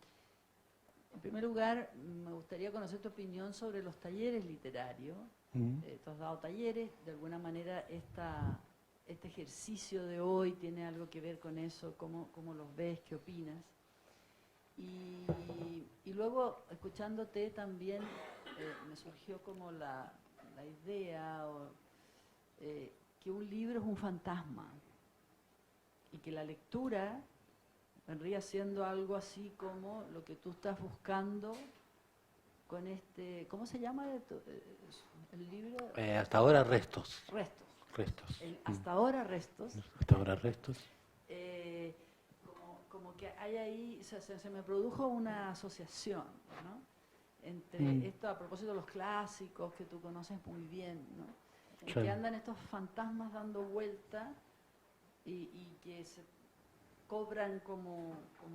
primer lugar, me gustaría conocer tu opinión sobre los talleres literarios. Tú has dado talleres, de alguna manera este ejercicio de hoy tiene algo que ver con eso, cómo los ves, qué opinas. Y luego, escuchándote también, me surgió como la idea que un libro es un fantasma y que la lectura vendría siendo algo así como lo que tú estás buscando con este, ¿cómo se llama el libro? Hasta ahora restos. Restos. Restos. Hasta ahora restos. Hasta ahora restos. Como que hay ahí, o sea, se me produjo una asociación, ¿no? Entre esto, a propósito de los clásicos que tú conoces muy bien, ¿no? En Claro. que andan estos fantasmas dando vuelta y que se cobran como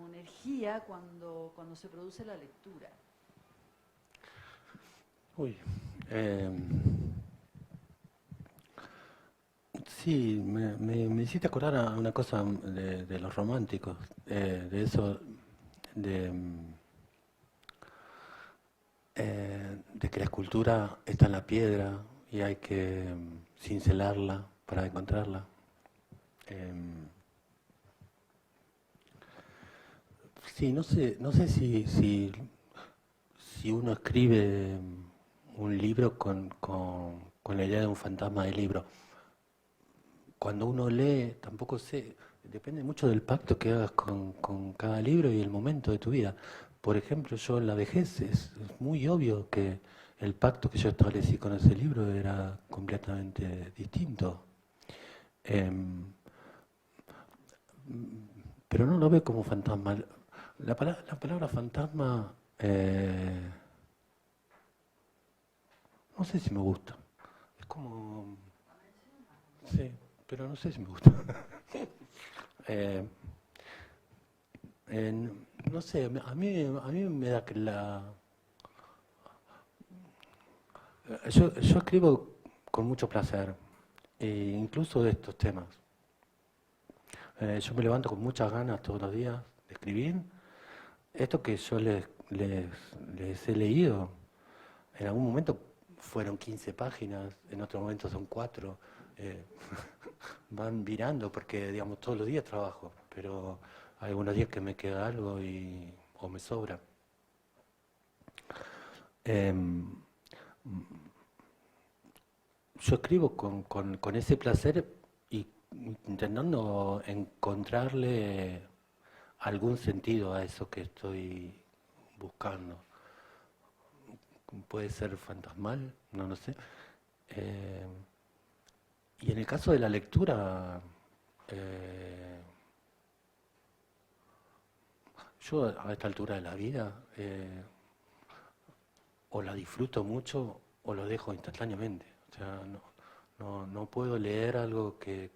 energía cuando se produce la lectura. Uy. Sí, me hiciste acordar a una cosa de los románticos, de eso, de, de que la escultura está en la piedra y hay que cincelarla para encontrarla. Sí, no sé si uno escribe un libro con la idea de un fantasma del libro. Cuando uno lee, tampoco sé, depende mucho del pacto que hagas con cada libro y el momento de tu vida. Por ejemplo, yo en La vejez es muy obvio que el pacto que yo establecí con ese libro era completamente distinto. Em, pero no lo veo como fantasma. La palabra fantasma, no sé si me gusta. Es como... Sí, pero no sé si me gusta. Eh, no sé, a mí me da que yo escribo con mucho placer, incluso de estos temas. Yo me levanto con muchas ganas todos los días de escribir. Esto que yo les he leído, en algún momento fueron 15 páginas, en otro momento son 4. Van virando porque, digamos, todos los días trabajo, pero hay algunos días que me queda algo o me sobra. Em, yo escribo con ese placer y intentando encontrarle algún sentido a eso que estoy buscando. Puede ser fantasmal, no lo sé. Y en el caso de la lectura, yo a esta altura de la vida o la disfruto mucho o lo dejo instantáneamente. O sea, no puedo leer algo que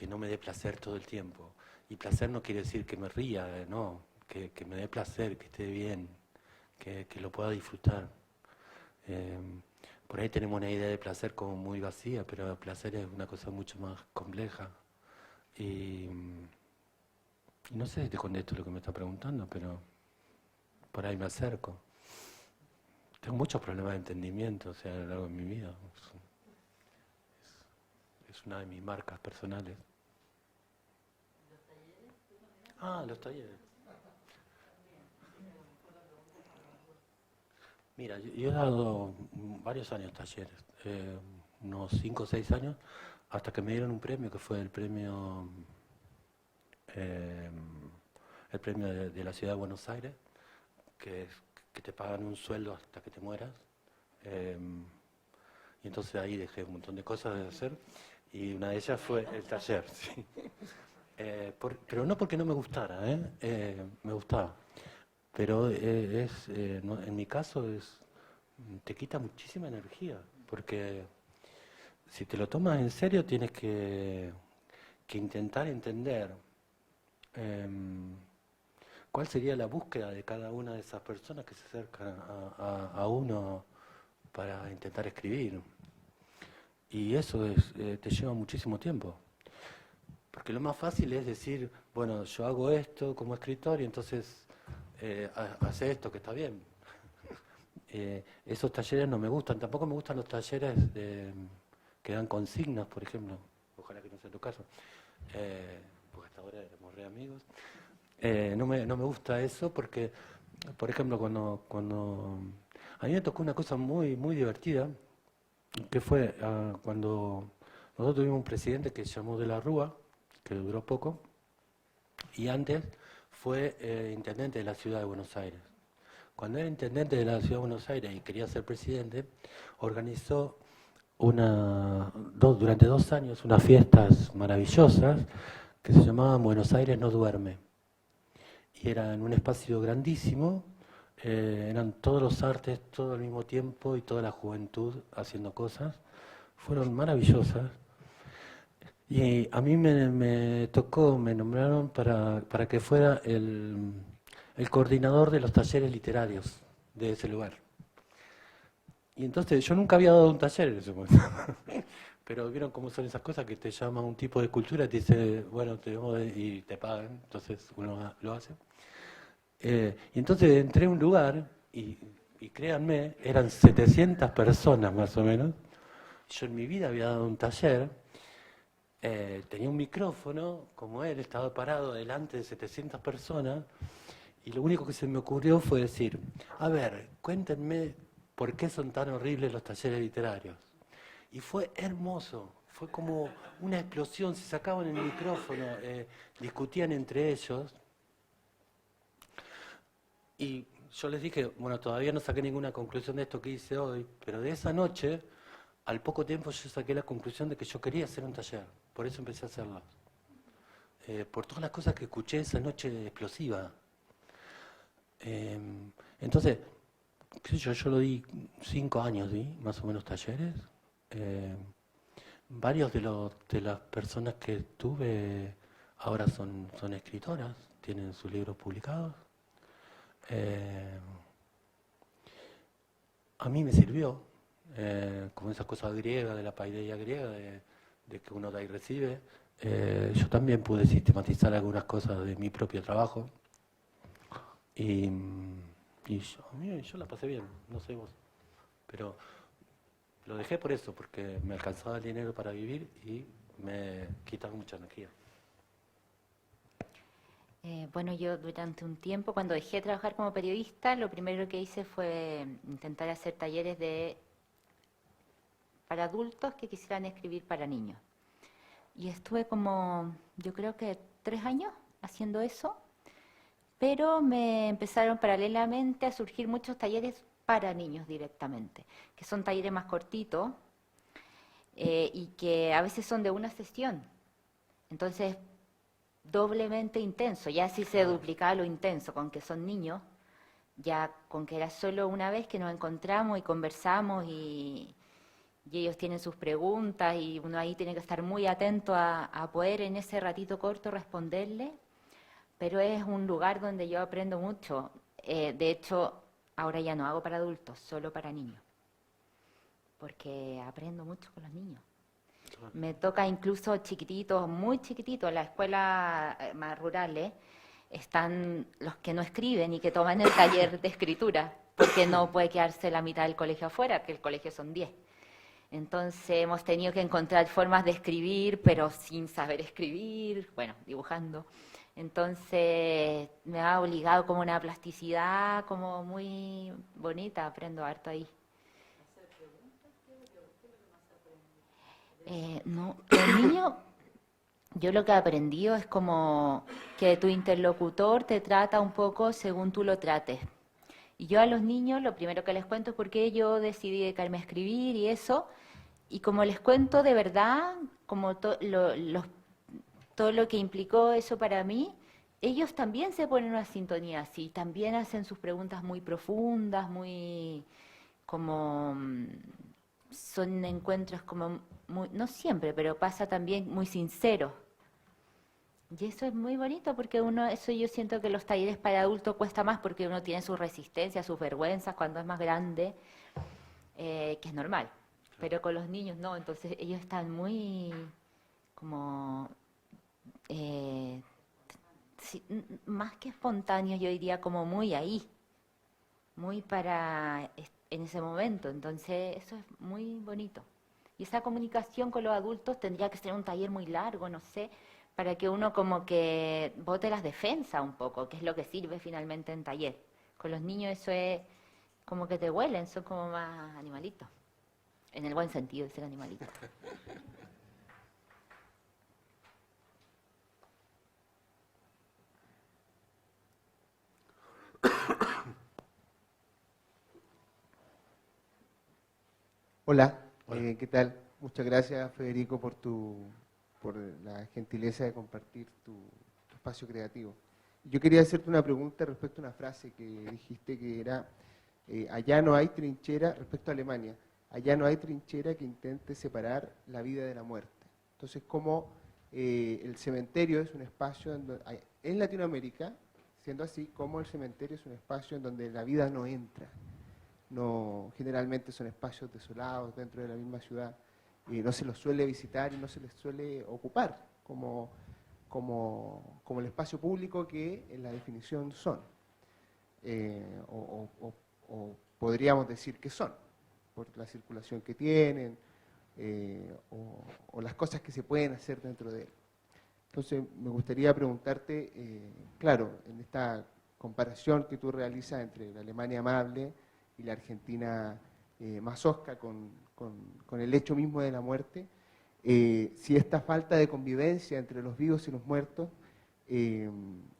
no me dé placer todo el tiempo. Y placer no quiere decir que me ría, no, que me dé placer, que esté bien, que lo pueda disfrutar. Por ahí tenemos una idea de placer como muy vacía, pero el placer es una cosa mucho más compleja. Y no sé si te contesto lo que me está preguntando, pero por ahí me acerco. Tengo muchos problemas de entendimiento, o sea, a lo largo de mi vida. es una de mis marcas personales. Ah, los talleres. Mira, yo he dado varios años talleres, unos 5 o 6 años, hasta que me dieron un premio que fue el premio de la Ciudad de Buenos Aires, que te pagan un sueldo hasta que te mueras. Y entonces ahí dejé un montón de cosas de hacer y una de ellas fue el taller. Sí. Pero no porque no me gustara, me gustaba. Pero en mi caso te quita muchísima energía, porque si te lo tomas en serio tienes que intentar entender cuál sería la búsqueda de cada una de esas personas que se acercan a uno para intentar escribir. Y eso te lleva muchísimo tiempo. Porque lo más fácil es decir, bueno, yo hago esto como escritor y entonces hace esto que está bien. Esos talleres no me gustan. Tampoco me gustan los talleres que dan consignas, por ejemplo. Ojalá que no sea tu caso. Porque hasta ahora éramos re amigos. No me gusta eso porque, por ejemplo, cuando a mí me tocó una cosa muy, muy divertida, que fue cuando nosotros tuvimos un presidente que se llamó De la Rúa, que duró poco, y antes fue intendente de la Ciudad de Buenos Aires. Cuando era intendente de la Ciudad de Buenos Aires y quería ser presidente, organizó durante 2 años unas fiestas maravillosas que se llamaban Buenos Aires no duerme. Y era en un espacio grandísimo, eran todos los artes, todo al mismo tiempo y toda la juventud haciendo cosas. Fueron maravillosas. Y a mí me nombraron para que fuera el coordinador de los talleres literarios de ese lugar. Y entonces yo nunca había dado un taller en ese momento. Pero vieron cómo son esas cosas que te llama un tipo de cultura y te dice, bueno, y te pagan, entonces uno lo hace. Y entonces entré a un lugar y créanme, eran 700 personas más o menos. Yo en mi vida había dado un taller, tenía un micrófono, como él, estaba parado delante de 700 personas y lo único que se me ocurrió fue decir, a ver, cuéntenme por qué son tan horribles los talleres literarios. Y fue hermoso, fue como una explosión, se sacaban el micrófono, discutían entre ellos. Y yo les dije, bueno, todavía no saqué ninguna conclusión de esto que hice hoy, pero de esa noche, al poco tiempo yo saqué la conclusión de que yo quería hacer un taller, por eso empecé a hacerlo. Por todas las cosas que escuché esa noche explosiva. Entonces, qué sé yo lo di 5 años, más o menos talleres. Varios de las personas que tuve ahora son escritoras, tienen sus libros publicados. A mí me sirvió, como esa cosa griega, de la paideia griega, de que uno da y recibe. Yo también pude sistematizar algunas cosas de mi propio trabajo y yo la pasé bien, no sé vos, pero lo dejé por eso, porque me alcanzaba el dinero para vivir y me quitaba mucha energía. Bueno, yo durante un tiempo, cuando dejé de trabajar como periodista, lo primero que hice fue intentar hacer talleres para adultos que quisieran escribir para niños. Y estuve como, yo creo que 3 años haciendo eso, pero me empezaron paralelamente a surgir muchos talleres para niños directamente, que son talleres más cortitos y que a veces son de una sesión. Entonces, doblemente intenso, ya si se duplicaba lo intenso, con que son niños, ya con que era solo una vez que nos encontramos y conversamos y ellos tienen sus preguntas y uno ahí tiene que estar muy atento a poder en ese ratito corto responderle, pero es un lugar donde yo aprendo mucho. De hecho, ahora ya no hago para adultos, solo para niños, porque aprendo mucho con los niños. Me toca incluso chiquititos, muy chiquititos, en las escuelas más rurales, están los que no escriben y que toman el taller de escritura, porque no puede quedarse la mitad del colegio afuera, que el colegio son 10. Entonces hemos tenido que encontrar formas de escribir, pero sin saber escribir, bueno, dibujando. Entonces me ha obligado como una plasticidad como muy bonita, aprendo harto ahí. No, los niños, yo lo que he aprendido es como que tu interlocutor te trata un poco según tú lo trates. Y yo a los niños lo primero que les cuento es por qué yo decidí dedicarme a escribir y eso. Y como les cuento de verdad, como todo lo que implicó eso para mí, ellos también se ponen en una sintonía así, también hacen sus preguntas muy profundas, muy como son encuentros como muy, no siempre, pero pasa también muy sinceros. Y eso es muy bonito porque eso yo siento que los talleres para adultos cuesta más porque uno tiene su resistencia, sus vergüenzas cuando es más grande, que es normal. Pero con los niños no, entonces ellos están muy como más que espontáneos, yo diría como muy ahí, muy en ese momento. Entonces eso es muy bonito. Y esa comunicación con los adultos tendría que ser un taller muy largo, no sé, para que uno como que bote las defensas un poco, que es lo que sirve finalmente en taller. Con los niños eso es como que te huelen, son como más animalitos. En el buen sentido de ser animalito. Hola, Hola. ¿qué tal? Muchas gracias, Federico, por la gentileza de compartir tu espacio creativo. Yo quería hacerte una pregunta respecto a una frase que dijiste que era, allá no hay trinchera, respecto a Alemania, allá no hay trinchera que intente separar la vida de la muerte. Entonces, ¿cómo el cementerio es un espacio en Latinoamérica, siendo así, cómo el cementerio es un espacio en donde la vida no entra? No, generalmente son espacios desolados dentro de la misma ciudad y no se los suele visitar y no se les suele ocupar como el espacio público que en la definición son, o podríamos decir que son, por la circulación que tienen o las cosas que se pueden hacer dentro de él. Entonces me gustaría preguntarte, claro, en esta comparación que tú realizas entre la Alemania amable y la Argentina más hosca con el hecho mismo de la muerte, si esta falta de convivencia entre los vivos y los muertos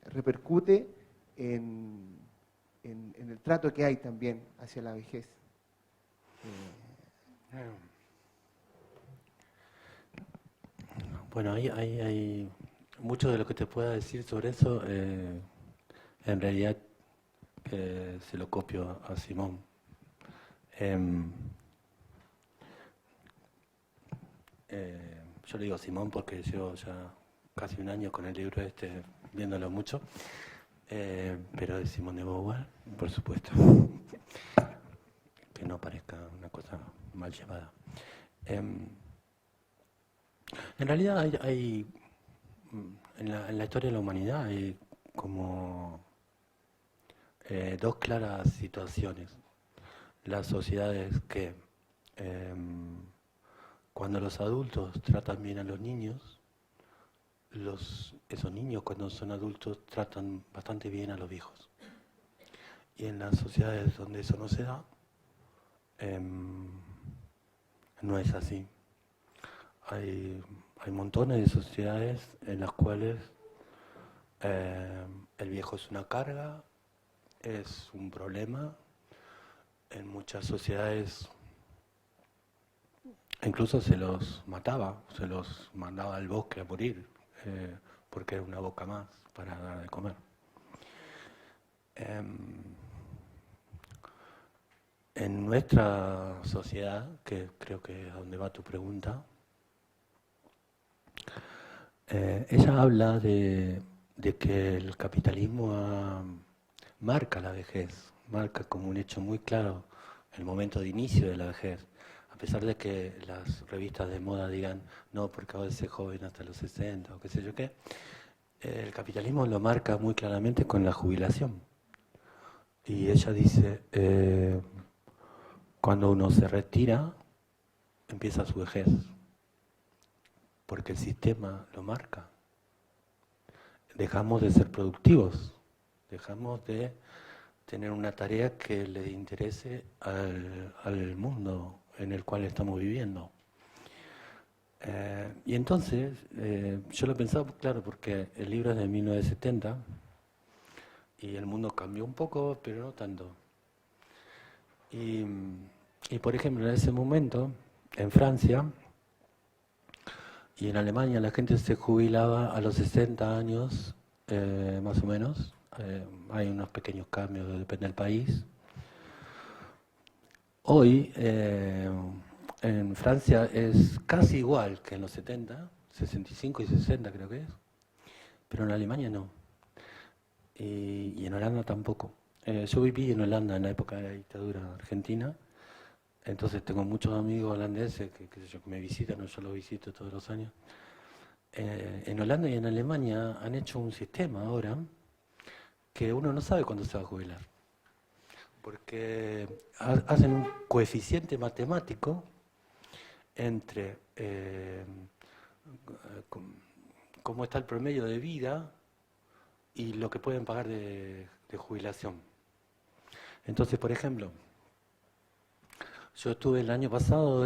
repercute en el trato que hay también hacia la vejez. Bueno, hay mucho de lo que te pueda decir sobre eso, en realidad se lo copio a Simón. Yo le digo Simón porque llevo ya casi un año con el libro viéndolo mucho, pero es Simón de Beauvoir, por supuesto, que no parezca una cosa mal llevada. En realidad hay en la historia de la humanidad hay como dos claras situaciones. Las sociedades que cuando los adultos tratan bien a los niños, esos niños cuando son adultos tratan bastante bien a los viejos. Y en las sociedades donde eso no se da, no es así. Hay montones de sociedades en las cuales el viejo es una carga, es un problema. En muchas sociedades incluso se los mataba, se los mandaba al bosque a morir, porque era una boca más para dar de comer. En nuestra sociedad, que creo que es a donde va tu pregunta, ella habla de que el capitalismo marca la vejez, marca como un hecho muy claro el momento de inicio de la vejez, a pesar de que las revistas de moda digan no, porque ahora es joven hasta los 60 o qué sé yo qué, el capitalismo lo marca muy claramente con la jubilación. Y ella dice, cuando uno se retira, empieza su vejez, porque el sistema lo marca. Dejamos de ser productivos, dejamos de tener una tarea que le interese al mundo en el cual estamos viviendo. Y entonces, yo lo pensaba, claro, porque el libro es de 1970 y el mundo cambió un poco, pero no tanto. Y por ejemplo, en ese momento, en Francia y en Alemania, la gente se jubilaba a los 60 años, más o menos. Hay unos pequeños cambios, depende del país. Hoy, en Francia es casi igual que en los 70, 65 y 60 creo que es, pero en Alemania no. Y en Holanda tampoco. Yo viví en Holanda en la época de la dictadura argentina, entonces tengo muchos amigos holandeses que me visitan, o yo los visito todos los años. En Holanda y en Alemania han hecho un sistema ahora que uno no sabe cuándo se va a jubilar, porque hacen un coeficiente matemático entre cómo está el promedio de vida y lo que pueden pagar de jubilación. Entonces, por ejemplo, yo estuve el año pasado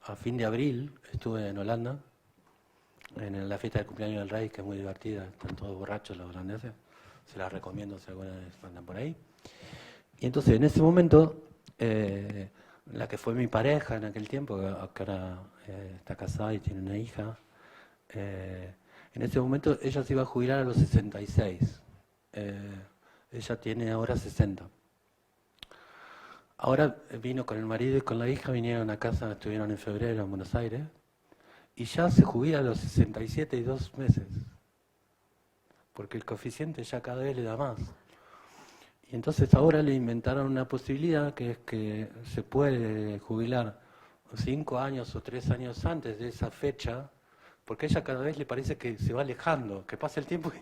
a fin de abril, estuve en Holanda, en la fiesta del cumpleaños del rey, que es muy divertida, están todos borrachos los holandeses, se las recomiendo si alguna vez andan por ahí. Y entonces en ese momento, la que fue mi pareja en aquel tiempo, que ahora está casada y tiene una hija, en ese momento ella se iba a jubilar a los 66, ella tiene ahora 60. Ahora vino con el marido y con la hija, vinieron a casa, estuvieron en febrero en Buenos Aires, y ya se jubila a los 67 y 2 meses, porque el coeficiente ya cada vez le da más. Y entonces ahora le inventaron una posibilidad que es que se puede jubilar 5 años o 3 años antes de esa fecha, porque a ella cada vez le parece que se va alejando, que pasa el tiempo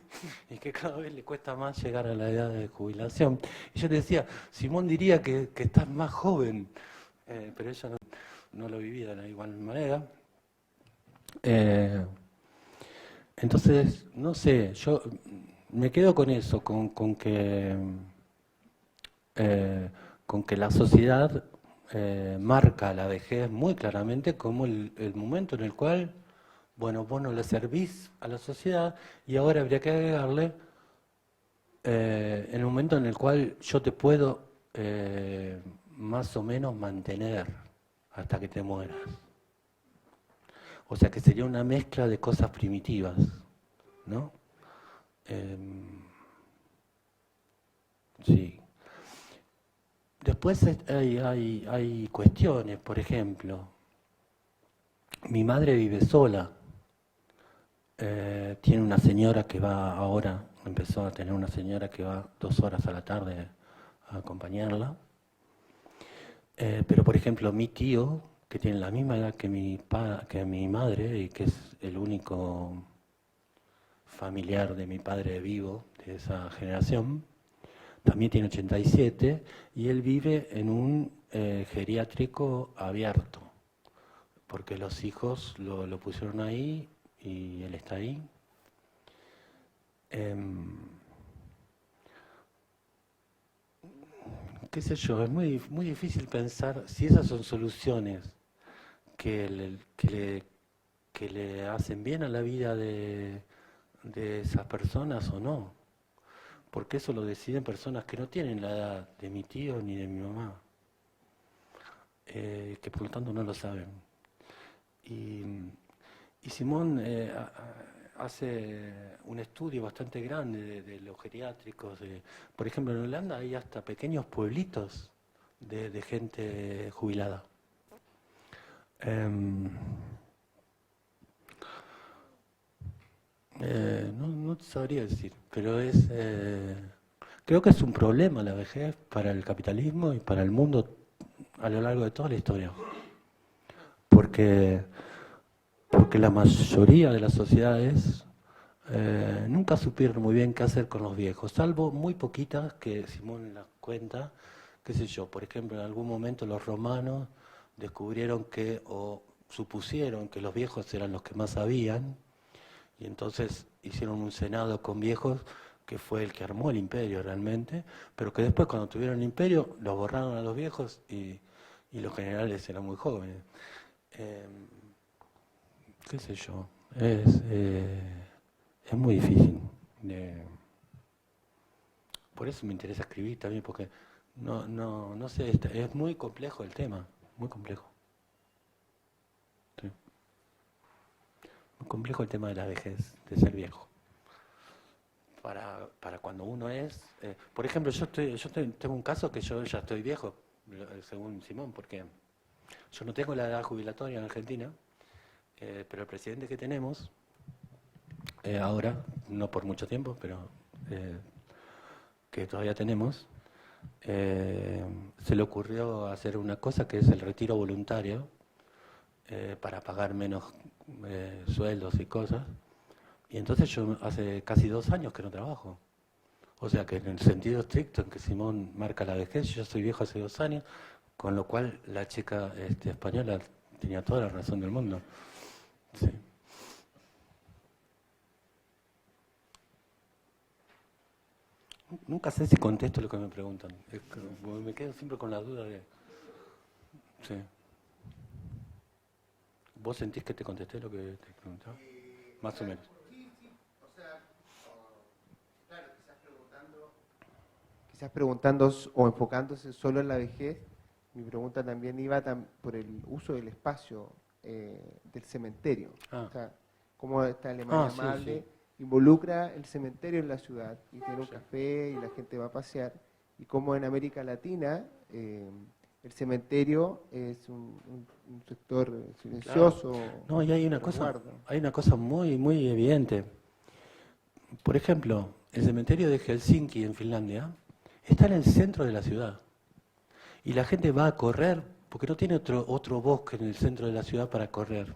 y que cada vez le cuesta más llegar a la edad de jubilación. Y yo le decía, Simón diría que estás más joven, pero ella no lo vivía de la igual manera. Entonces, no sé, yo me quedo con eso, con que la sociedad marca la vejez muy claramente como el momento en el cual, bueno, vos no le servís a la sociedad y ahora habría que agregarle el momento en el cual yo te puedo más o menos mantener hasta que te mueras. O sea que sería una mezcla de cosas primitivas, ¿no? Sí. Después hay cuestiones, por ejemplo, mi madre vive sola, tiene una señora que va ahora, empezó a tener una señora que va 2 horas a la tarde a acompañarla, pero por ejemplo mi tío, que tiene la misma edad que mi madre y que es el único familiar de mi padre vivo de esa generación, también tiene 87 y él vive en un geriátrico abierto, porque los hijos lo pusieron ahí y él está ahí. Qué sé yo, es muy difícil pensar si esas son soluciones que le hacen bien a la vida de esas personas o no, porque eso lo deciden personas que no tienen la edad de mi tío ni de mi mamá, que por lo tanto no lo saben. Y Simón hace un estudio bastante grande de los geriátricos. Por ejemplo, en Holanda hay hasta pequeños pueblitos de gente jubilada. No te sabría decir, pero creo que es un problema la vejez para el capitalismo y para el mundo a lo largo de toda la historia. Porque la mayoría de las sociedades nunca supieron muy bien qué hacer con los viejos, salvo muy poquitas que Simón las cuenta, qué sé yo, por ejemplo, en algún momento los romanos descubrieron que, o supusieron que los viejos eran los que más sabían, y entonces hicieron un senado con viejos que fue el que armó el imperio realmente, pero que después cuando tuvieron el imperio los borraron a los viejos y los generales eran muy jóvenes. Eh, qué sé yo, es muy difícil. Por eso me interesa escribir también, porque no sé, es muy complejo el tema, muy complejo. Sí. Muy complejo el tema de la vejez, de ser viejo. Para cuando uno es... por ejemplo, tengo un caso que yo ya estoy viejo, según Simón, porque yo no tengo la edad jubilatoria en Argentina, pero el presidente que tenemos, ahora, no por mucho tiempo, pero que todavía tenemos, se le ocurrió hacer una cosa que es el retiro voluntario, para pagar menos sueldos y cosas. Y entonces yo hace casi 2 años que no trabajo. O sea que en el sentido estricto en que Simón marca la vejez, yo soy viejo hace 2 años, con lo cual la chica española tenía toda la razón del mundo. Sí. Nunca sé si contesto lo que me preguntan. Me quedo siempre con la duda de... Sí. ¿Vos sentís que te contesté lo que te preguntaba? Más o menos. Quizás preguntando o enfocándose solo en la vejez, mi pregunta también iba por el uso del espacio del cementerio. O sea, cómo esta Alemania amable involucra el cementerio en la ciudad y tiene un café y la gente va a pasear, y cómo en América Latina el cementerio es un sector silencioso. Claro. No, y hay una cosa muy, muy evidente. Por ejemplo, el cementerio de Helsinki en Finlandia está en el centro de la ciudad. Y la gente va a correr porque no tiene otro bosque en el centro de la ciudad para correr.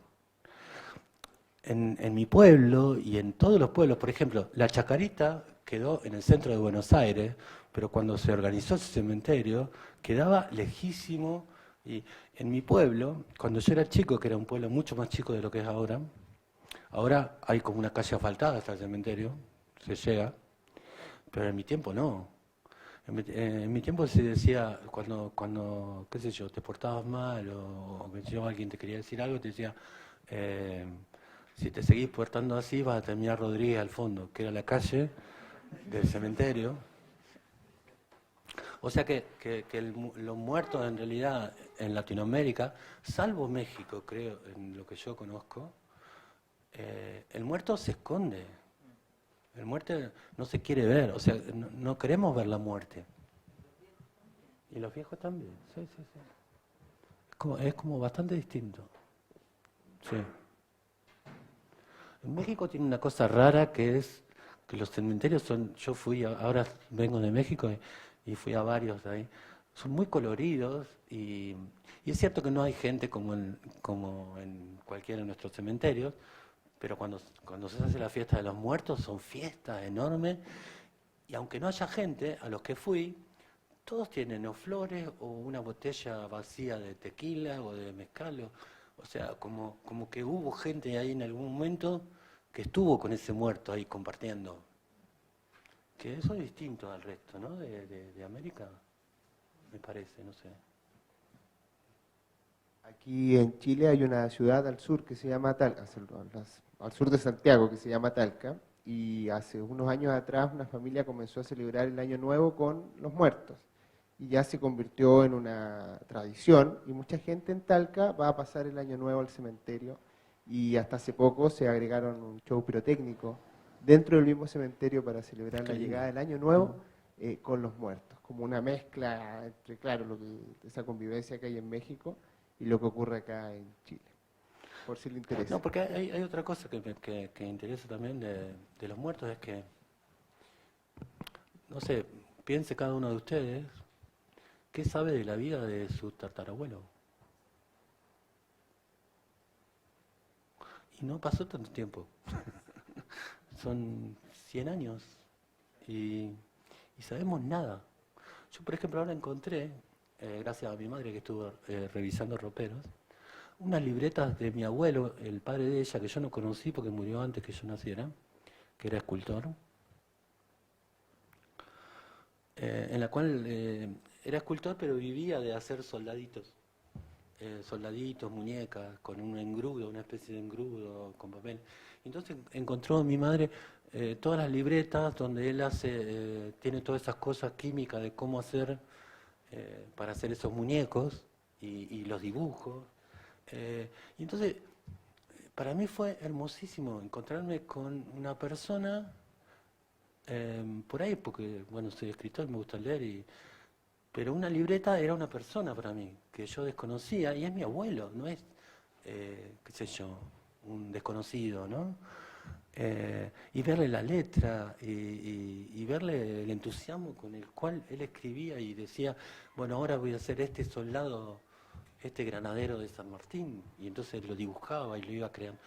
En mi pueblo y en todos los pueblos, por ejemplo, la Chacarita quedó en el centro de Buenos Aires, pero cuando se organizó ese cementerio quedaba lejísimo. Y en mi pueblo, cuando yo era chico, que era un pueblo mucho más chico de lo que es ahora hay como una calle asfaltada hasta el cementerio, se llega, pero en mi tiempo no. En mi tiempo se decía, cuando qué sé yo, te portabas mal o que yo, alguien te quería decir algo, te decía, si te seguís portando así vas a terminar Rodríguez al fondo, que era la calle del cementerio. O sea que los muertos en realidad en Latinoamérica, salvo México, creo, en lo que yo conozco, el muerto se esconde. El muerto no se quiere ver, o sea, no queremos ver la muerte. Y los viejos también, sí. Es como bastante distinto. Sí. En México tiene una cosa rara que es que los cementerios son, ahora vengo de México y fui a varios de ahí, son muy coloridos y es cierto que no hay gente como en cualquiera de nuestros cementerios, pero cuando se hace la fiesta de los muertos son fiestas enormes y aunque no haya gente, a los que fui, todos tienen o flores o una botella vacía de tequila o de mezcal, o sea, como que hubo gente ahí en algún momento que estuvo con ese muerto ahí compartiendo. Que eso es distinto al resto, ¿no? De América, me parece, no sé. Aquí en Chile hay una ciudad al sur que se llama Talca, al sur de Santiago, que se llama Talca, y hace unos años atrás una familia comenzó a celebrar el Año Nuevo con los muertos, y ya se convirtió en una tradición, y mucha gente en Talca va a pasar el Año Nuevo al cementerio, y hasta hace poco se agregaron un show pirotécnico dentro del mismo cementerio para celebrar la llegada del Año Nuevo con los muertos, como una mezcla entre, claro, esa convivencia que hay en México y lo que ocurre acá en Chile, por si le interesa. No, porque hay otra cosa que interesa también de los muertos, es que, no sé, piense cada uno de ustedes, ¿qué sabe de la vida de su tatarabuelo? Y no pasó tanto tiempo, son 100 años y sabemos nada. Yo, por ejemplo, ahora encontré, gracias a mi madre que estuvo revisando roperos, unas libretas de mi abuelo, el padre de ella, que yo no conocí porque murió antes que yo naciera, que era escultor, en la cual era escultor pero vivía de hacer soldaditos. Soldaditos, muñecas, con un engrudo, una especie de engrudo con papel. Entonces encontró mi madre todas las libretas donde él hace, tiene todas esas cosas químicas de cómo hacer para hacer esos muñecos y los dibujos. Y entonces para mí fue hermosísimo encontrarme con una persona por ahí, porque bueno, soy escritor, me gusta leer pero una libreta era una persona para mí, que yo desconocía, y es mi abuelo, no es, qué sé yo, un desconocido, ¿no? Y verle la letra y verle el entusiasmo con el cual él escribía y decía, bueno, ahora voy a hacer este soldado, este granadero de San Martín, y entonces lo dibujaba y lo iba creando.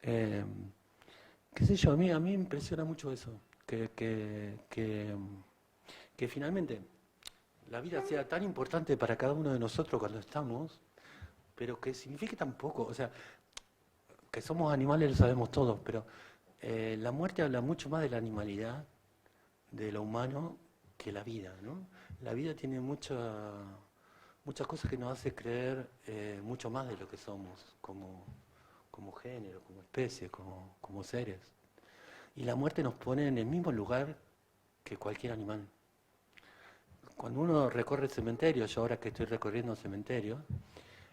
Qué sé yo, a mí me impresiona mucho eso, que finalmente la vida sea tan importante para cada uno de nosotros cuando estamos, pero que signifique tan poco. O sea, que somos animales lo sabemos todos, pero la muerte habla mucho más de la animalidad, de lo humano, que la vida, ¿no? La vida tiene muchas cosas que nos hace creer mucho más de lo que somos, como género, como especie, como seres. Y la muerte nos pone en el mismo lugar que cualquier animal. Cuando uno recorre el cementerio, yo ahora que estoy recorriendo el cementerio,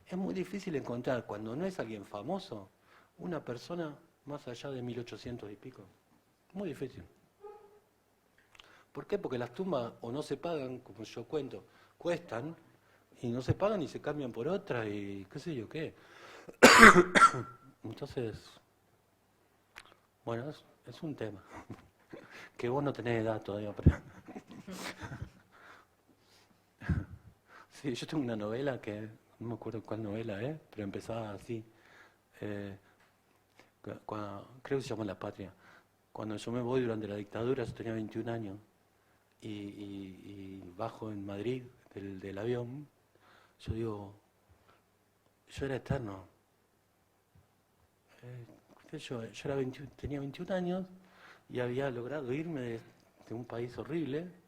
es muy difícil encontrar, cuando no es alguien famoso, una persona más allá de 1800 y pico. Muy difícil. ¿Por qué? Porque las tumbas o no se pagan, como yo cuento, cuestan, y no se pagan y se cambian por otras y qué sé yo qué. Entonces, bueno, es un tema. Que vos no tenés edad todavía para... Sí, yo tengo una novela que, no me acuerdo cuál novela es, pero empezaba así. Creo que se llama La Patria. Cuando yo me voy durante la dictadura, yo tenía 21 años, y bajo en Madrid del avión, yo digo, yo era eterno. Yo era tenía 21 años y había logrado irme de un país horrible.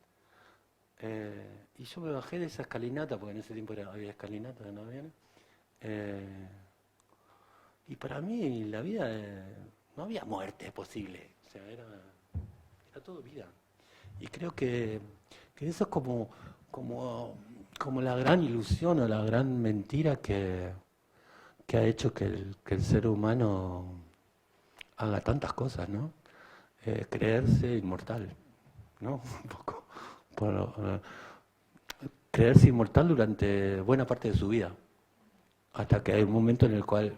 Y yo me bajé de esa escalinata, porque en ese tiempo había escalinata en aviones. Y para mí la vida, no había muerte posible, o sea, era todo vida. Y creo que eso es como la gran ilusión o la gran mentira que ha hecho que el ser humano haga tantas cosas, ¿no? Creerse inmortal, ¿no? Un poco. Creerse inmortal durante buena parte de su vida, hasta que hay un momento en el cual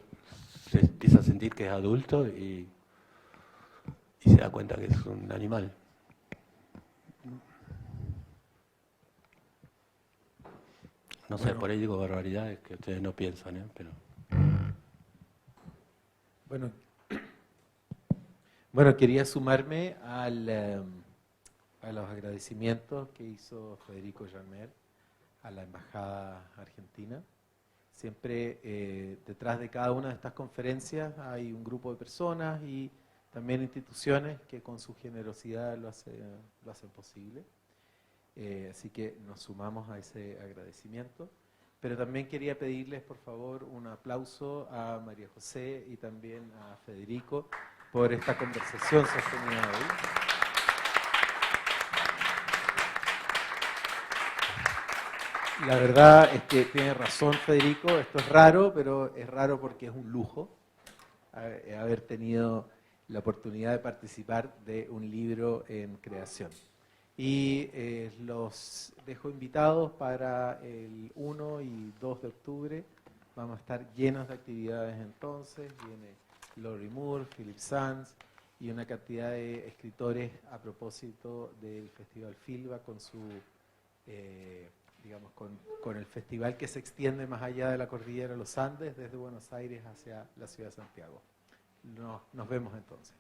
se empieza a sentir que es adulto y se da cuenta que es un animal. No sé, Bueno, por ahí digo barbaridades que ustedes no piensan, pero... Bueno, quería sumarme a los agradecimientos que hizo Federico Janmer a la Embajada Argentina. Siempre detrás de cada una de estas conferencias hay un grupo de personas y también instituciones que con su generosidad lo hacen posible. Así que nos sumamos a ese agradecimiento. Pero también quería pedirles, por favor, un aplauso a María José y también a Federico por esta conversación sostenida hoy. La verdad es que tiene razón Federico, esto es raro, pero es raro porque es un lujo haber tenido la oportunidad de participar de un libro en creación. Y los dejo invitados para el 1 y 2 de octubre. Vamos a estar llenos de actividades entonces. Viene Lori Moore, Philip Sands y una cantidad de escritores a propósito del Festival Filba con su, digamos, con el festival que se extiende más allá de la cordillera de los Andes, desde Buenos Aires hacia la ciudad de Santiago. Nos vemos entonces.